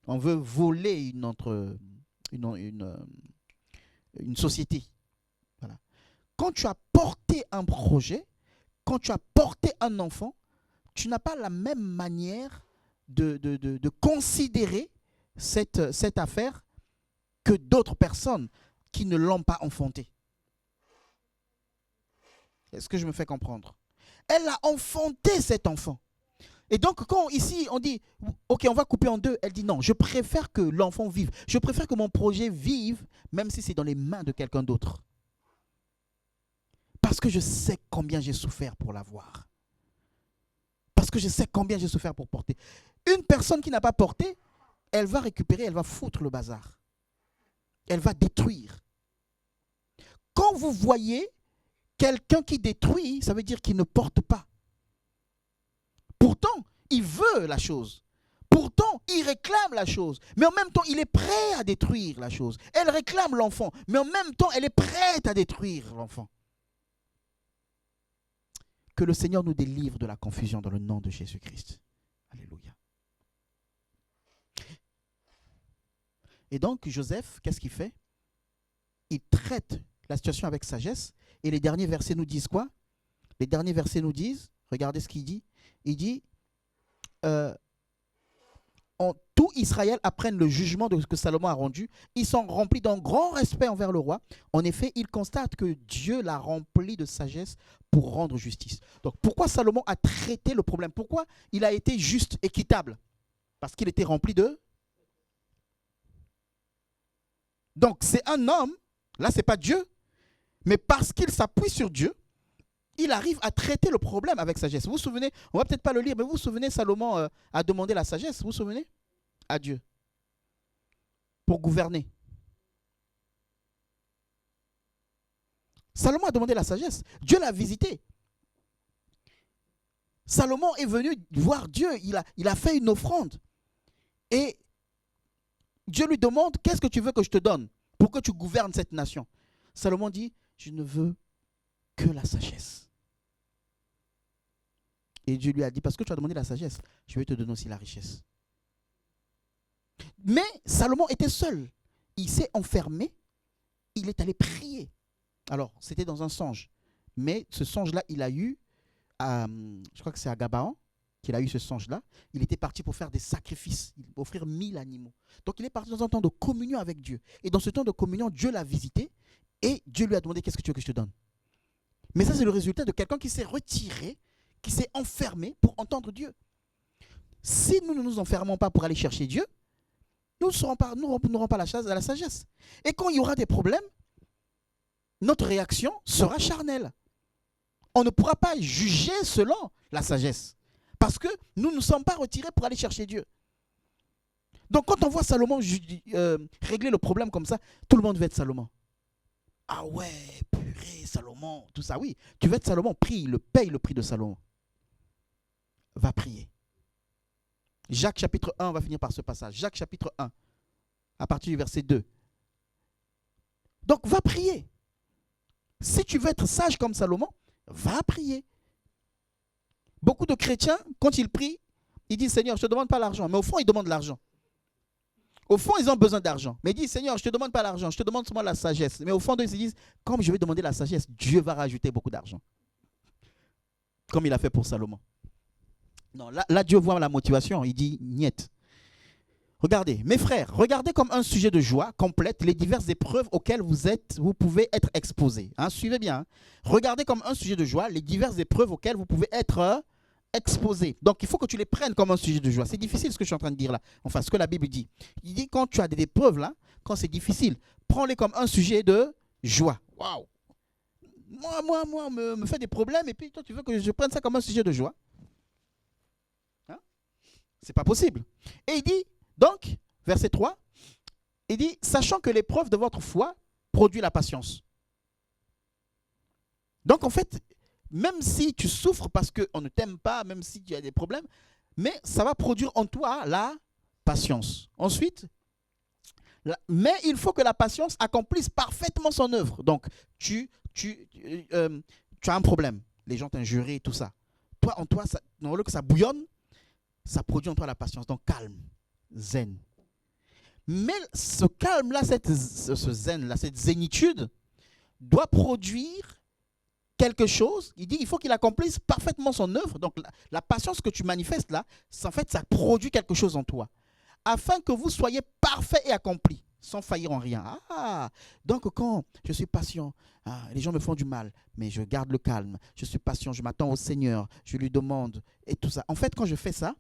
on veut voler une société. Voilà. Quand tu as porté un projet, quand tu as porté un enfant, tu n'as pas la même manière de considérer cette affaire que d'autres personnes qui ne l'ont pas enfanté. Est-ce que je me fais comprendre? Elle a enfanté cet enfant. Et donc, quand ici, on dit, ok, on va couper en deux, elle dit non, je préfère que l'enfant vive. Je préfère que mon projet vive, même si c'est dans les mains de quelqu'un d'autre. Parce que je sais combien j'ai souffert pour l'avoir. Parce que je sais combien j'ai souffert pour porter. Une personne qui n'a pas porté, elle va récupérer, elle va foutre le bazar. Elle va détruire. Quand vous voyez quelqu'un qui détruit, ça veut dire qu'il ne porte pas. Pourtant, il veut la chose. Pourtant, il réclame la chose. Mais en même temps, il est prêt à détruire la chose. Elle réclame l'enfant. Mais en même temps, elle est prête à détruire l'enfant. Que le Seigneur nous délivre de la confusion dans le nom de Jésus-Christ. Alléluia. Et donc, Joseph, qu'est-ce qu'il fait? Il traite la situation avec sagesse. Et les derniers versets nous disent quoi? Les derniers versets nous disent, regardez ce qu'il dit. Il dit, tout Israël apprenne le jugement de ce que Salomon a rendu. Ils sont remplis d'un grand respect envers le roi. En effet, ils constatent que Dieu l'a rempli de sagesse pour rendre justice. Donc, pourquoi Salomon a traité le problème? Pourquoi il a été juste, équitable? Parce qu'il était rempli de... Donc, c'est un homme, là, ce n'est pas Dieu, mais parce qu'il s'appuie sur Dieu, il arrive à traiter le problème avec sagesse. Vous vous souvenez, on ne va peut-être pas le lire, mais vous vous souvenez, Salomon a demandé la sagesse, vous vous souvenez? À Dieu. Pour gouverner. Salomon a demandé la sagesse. Dieu l'a visité. Salomon est venu voir Dieu, il a fait une offrande. Et Dieu lui demande, qu'est-ce que tu veux que je te donne pour que tu gouvernes cette nation? Salomon dit, je ne veux que la sagesse. Et Dieu lui a dit, parce que tu as demandé la sagesse, je vais te donner aussi la richesse. Mais Salomon était seul. Il s'est enfermé. Il est allé prier. Alors, c'était dans un songe. Mais ce songe-là, il a eu, je crois que c'est à Gabaon qu'il a eu ce songe-là. Il était parti pour faire des sacrifices, offrir 1000 animaux. Donc, il est parti dans un temps de communion avec Dieu. Et dans ce temps de communion, Dieu l'a visité. Et Dieu lui a demandé, qu'est-ce que tu veux que je te donne? Mais ça, c'est le résultat de quelqu'un qui s'est retiré, qui s'est enfermé pour entendre Dieu. Si nous ne nous enfermons pas pour aller chercher Dieu, nous n'aurons pas la sagesse. Et quand il y aura des problèmes, notre réaction sera charnelle. On ne pourra pas juger selon la sagesse. Parce que nous ne nous sommes pas retirés pour aller chercher Dieu. Donc quand on voit Salomon régler le problème comme ça, tout le monde veut être Salomon. Ah ouais, purée, Salomon, tout ça. Oui, tu veux être Salomon, paye le prix de Salomon. Va prier. Jacques chapitre 1, on va finir par ce passage. Jacques chapitre 1, à partir du verset 2. Donc va prier. Si tu veux être sage comme Salomon, va prier. Beaucoup de chrétiens, quand ils prient, ils disent, Seigneur, je ne te demande pas l'argent. Mais au fond, ils demandent l'argent. Au fond, ils ont besoin d'argent. Mais ils disent, Seigneur, je ne te demande pas l'argent, je te demande seulement la sagesse. Mais au fond, ils se disent, comme je vais demander la sagesse, Dieu va rajouter beaucoup d'argent. Comme il a fait pour Salomon. Non, là, Dieu voit la motivation. Il dit, niet. Regardez, mes frères, regardez comme un sujet de joie complète les diverses épreuves auxquelles vous pouvez être exposés. Hein, suivez bien. Hein. Regardez comme un sujet de joie les diverses épreuves auxquelles vous pouvez être exposés. Donc, il faut que tu les prennes comme un sujet de joie. C'est difficile ce que je suis en train de dire là. Enfin, ce que la Bible dit. Il dit, quand tu as des épreuves là, quand c'est difficile, prends-les comme un sujet de joie. Waouh! Moi, on me fait des problèmes et puis toi, tu veux que je prenne ça comme un sujet de joie? Hein? C'est pas possible. Et il dit, donc, verset 3, il dit, sachant que l'épreuve de votre foi produit la patience. Donc, en fait, même si tu souffres parce qu'on ne t'aime pas, même si tu as des problèmes, mais ça va produire en toi la patience. Ensuite, mais il faut que la patience accomplisse parfaitement son œuvre. Donc, tu as un problème. Les gens t'injurient, tout ça. en toi, au lieu que ça bouillonne, ça produit en toi la patience. Donc calme, zen. Mais ce calme-là, ce zen-là, cette zénitude, doit produire quelque chose. Il dit il faut qu'il accomplisse parfaitement son œuvre. Donc la patience que tu manifestes là, en fait, ça produit quelque chose en toi. Afin que vous soyez parfaits et accomplis, sans faillir en rien. Donc quand je suis patient, les gens me font du mal, mais je garde le calme. Je suis patient, je m'attends au Seigneur, je lui demande et tout ça. En fait, quand je fais ça,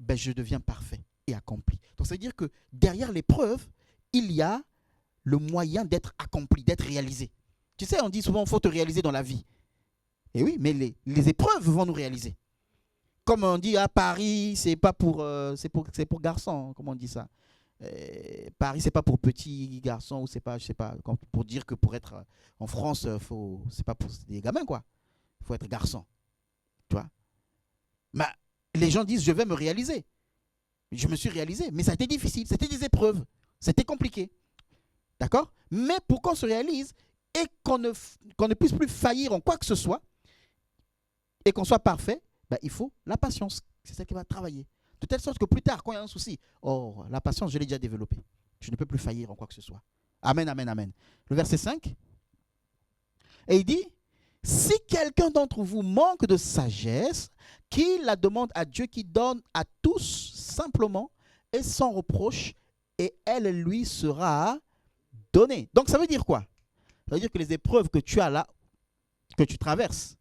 je deviens parfait et accompli. Donc ça veut dire que derrière l'épreuve, il y a le moyen d'être accompli, d'être réalisé. Tu sais, on dit souvent, il faut te réaliser dans la vie. Et oui, mais les épreuves vont nous réaliser. Comme on dit à Paris, c'est pour garçons, comment on dit ça. Paris, c'est pas pour petits garçons, ou c'est pas, je sais pas, pour dire que pour être en France, c'est pas pour des gamins, quoi. Il faut être garçon. Tu vois. Les gens disent, je vais me réaliser. Je me suis réalisé, mais ça a été difficile, c'était des épreuves, c'était compliqué. D'accord? Mais pour qu'on se réalise et qu'on ne puisse plus faillir en quoi que ce soit, et qu'on soit parfait, il faut la patience. C'est ça qui va travailler. De telle sorte que plus tard, quand il y a un souci, la patience, je l'ai déjà développée. Je ne peux plus faillir en quoi que ce soit. Amen, amen, amen. Le verset 5. Et il dit, si quelqu'un d'entre vous manque de sagesse, qu'il la demande à Dieu qui donne à tous simplement et sans reproche, et elle lui sera donnée. Donc ça veut dire quoi? Ça veut dire que les épreuves que tu as là, que tu traverses,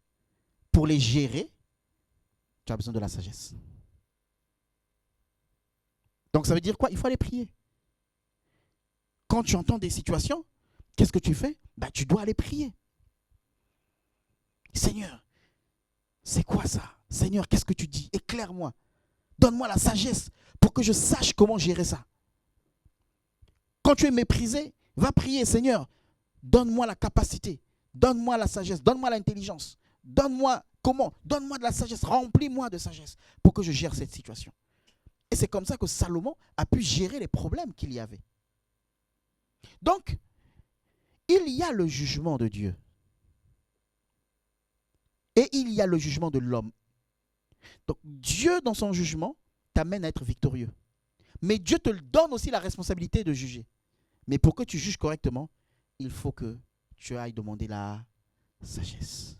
pour les gérer, tu as besoin de la sagesse. Donc ça veut dire quoi? Il faut aller prier. Quand tu entends des situations, qu'est-ce que tu fais? Tu dois aller prier. Seigneur, c'est quoi ça? Seigneur, qu'est-ce que tu dis? Éclaire-moi. Donne-moi la sagesse pour que je sache comment gérer ça. Quand tu es méprisé, va prier. Seigneur, donne-moi la capacité. Donne-moi la sagesse. Donne-moi l'intelligence. Donne-moi comment? Donne-moi de la sagesse. Remplis-moi de sagesse pour que je gère cette situation. Et c'est comme ça que Salomon a pu gérer les problèmes qu'il y avait. Donc, il y a le jugement de Dieu. Et il y a le jugement de l'homme. Donc, Dieu, dans son jugement, t'amène à être victorieux. Mais Dieu te donne aussi la responsabilité de juger. Mais pour que tu juges correctement, il faut que tu ailles demander la sagesse.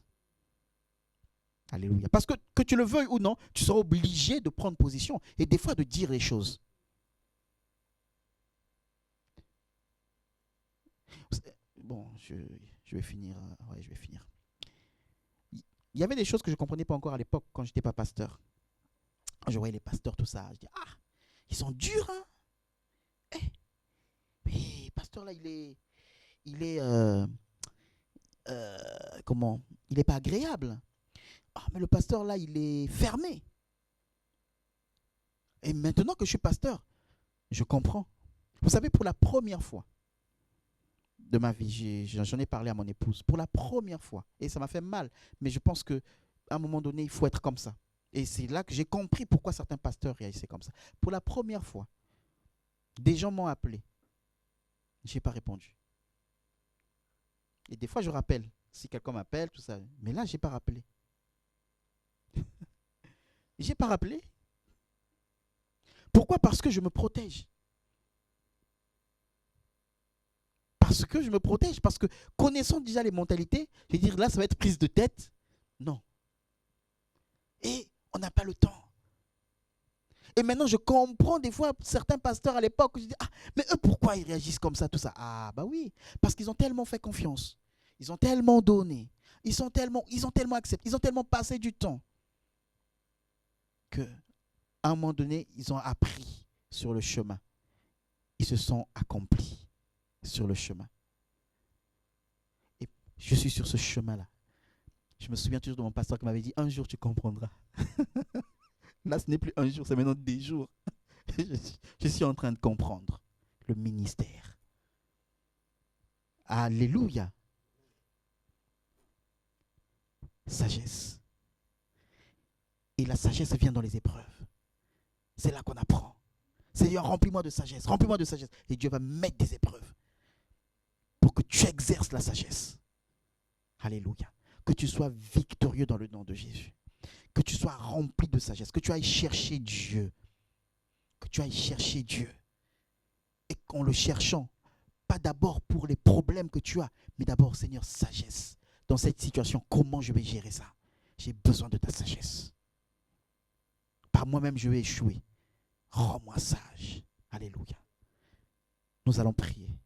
Alléluia. Parce que tu le veuilles ou non, tu seras obligé de prendre position et des fois de dire les choses. Bon, je vais finir. Ouais, je vais finir. Il y avait des choses que je ne comprenais pas encore à l'époque quand je n'étais pas pasteur. Quand je voyais les pasteurs, tout ça, je dis, ils sont durs, hein? Mais le pasteur là, il est comment? Il n'est pas agréable. Mais le pasteur là, il est fermé. Et maintenant que je suis pasteur, je comprends. Vous savez, pour la première fois de ma vie, j'en ai parlé à mon épouse, pour la première fois, et ça m'a fait mal, mais je pense qu'à un moment donné, il faut être comme ça. Et c'est là que j'ai compris pourquoi certains pasteurs réagissaient comme ça. Pour la première fois, des gens m'ont appelé. Je n'ai pas répondu. Et des fois, je rappelle. Si quelqu'un m'appelle, tout ça. Mais là, je n'ai pas rappelé. Je n'ai pas rappelé. Pourquoi? Parce que je me protège. Parce que je me protège. Parce que connaissant déjà les mentalités, je vais dire là, ça va être prise de tête. Non. Et on n'a pas le temps. Et maintenant, je comprends des fois certains pasteurs à l'époque. Je dis, mais eux, pourquoi ils réagissent comme ça, tout ça? Oui, parce qu'ils ont tellement fait confiance. Ils ont tellement donné. Ils ont tellement accepté. Ils ont tellement passé du temps qu'à un moment donné, ils ont appris sur le chemin. Ils se sont accomplis sur le chemin. Et je suis sur ce chemin-là. Je me souviens toujours de mon pasteur qui m'avait dit, un jour tu comprendras. Là, ce n'est plus un jour, c'est maintenant des jours. Je suis en train de comprendre le ministère. Alléluia. Sagesse. Et la sagesse vient dans les épreuves. C'est là qu'on apprend. Seigneur, remplis-moi de sagesse, remplis-moi de sagesse. Et Dieu va mettre des épreuves pour que tu exerces la sagesse. Alléluia. Que tu sois victorieux dans le nom de Jésus. Que tu sois rempli de sagesse, que tu ailles chercher Dieu. Que tu ailles chercher Dieu. Et qu'en le cherchant, pas d'abord pour les problèmes que tu as, mais d'abord, Seigneur, sagesse. Dans cette situation, comment je vais gérer ça? J'ai besoin de ta sagesse. Par moi-même, je vais échouer. Rends-moi sage. Alléluia. Nous allons prier.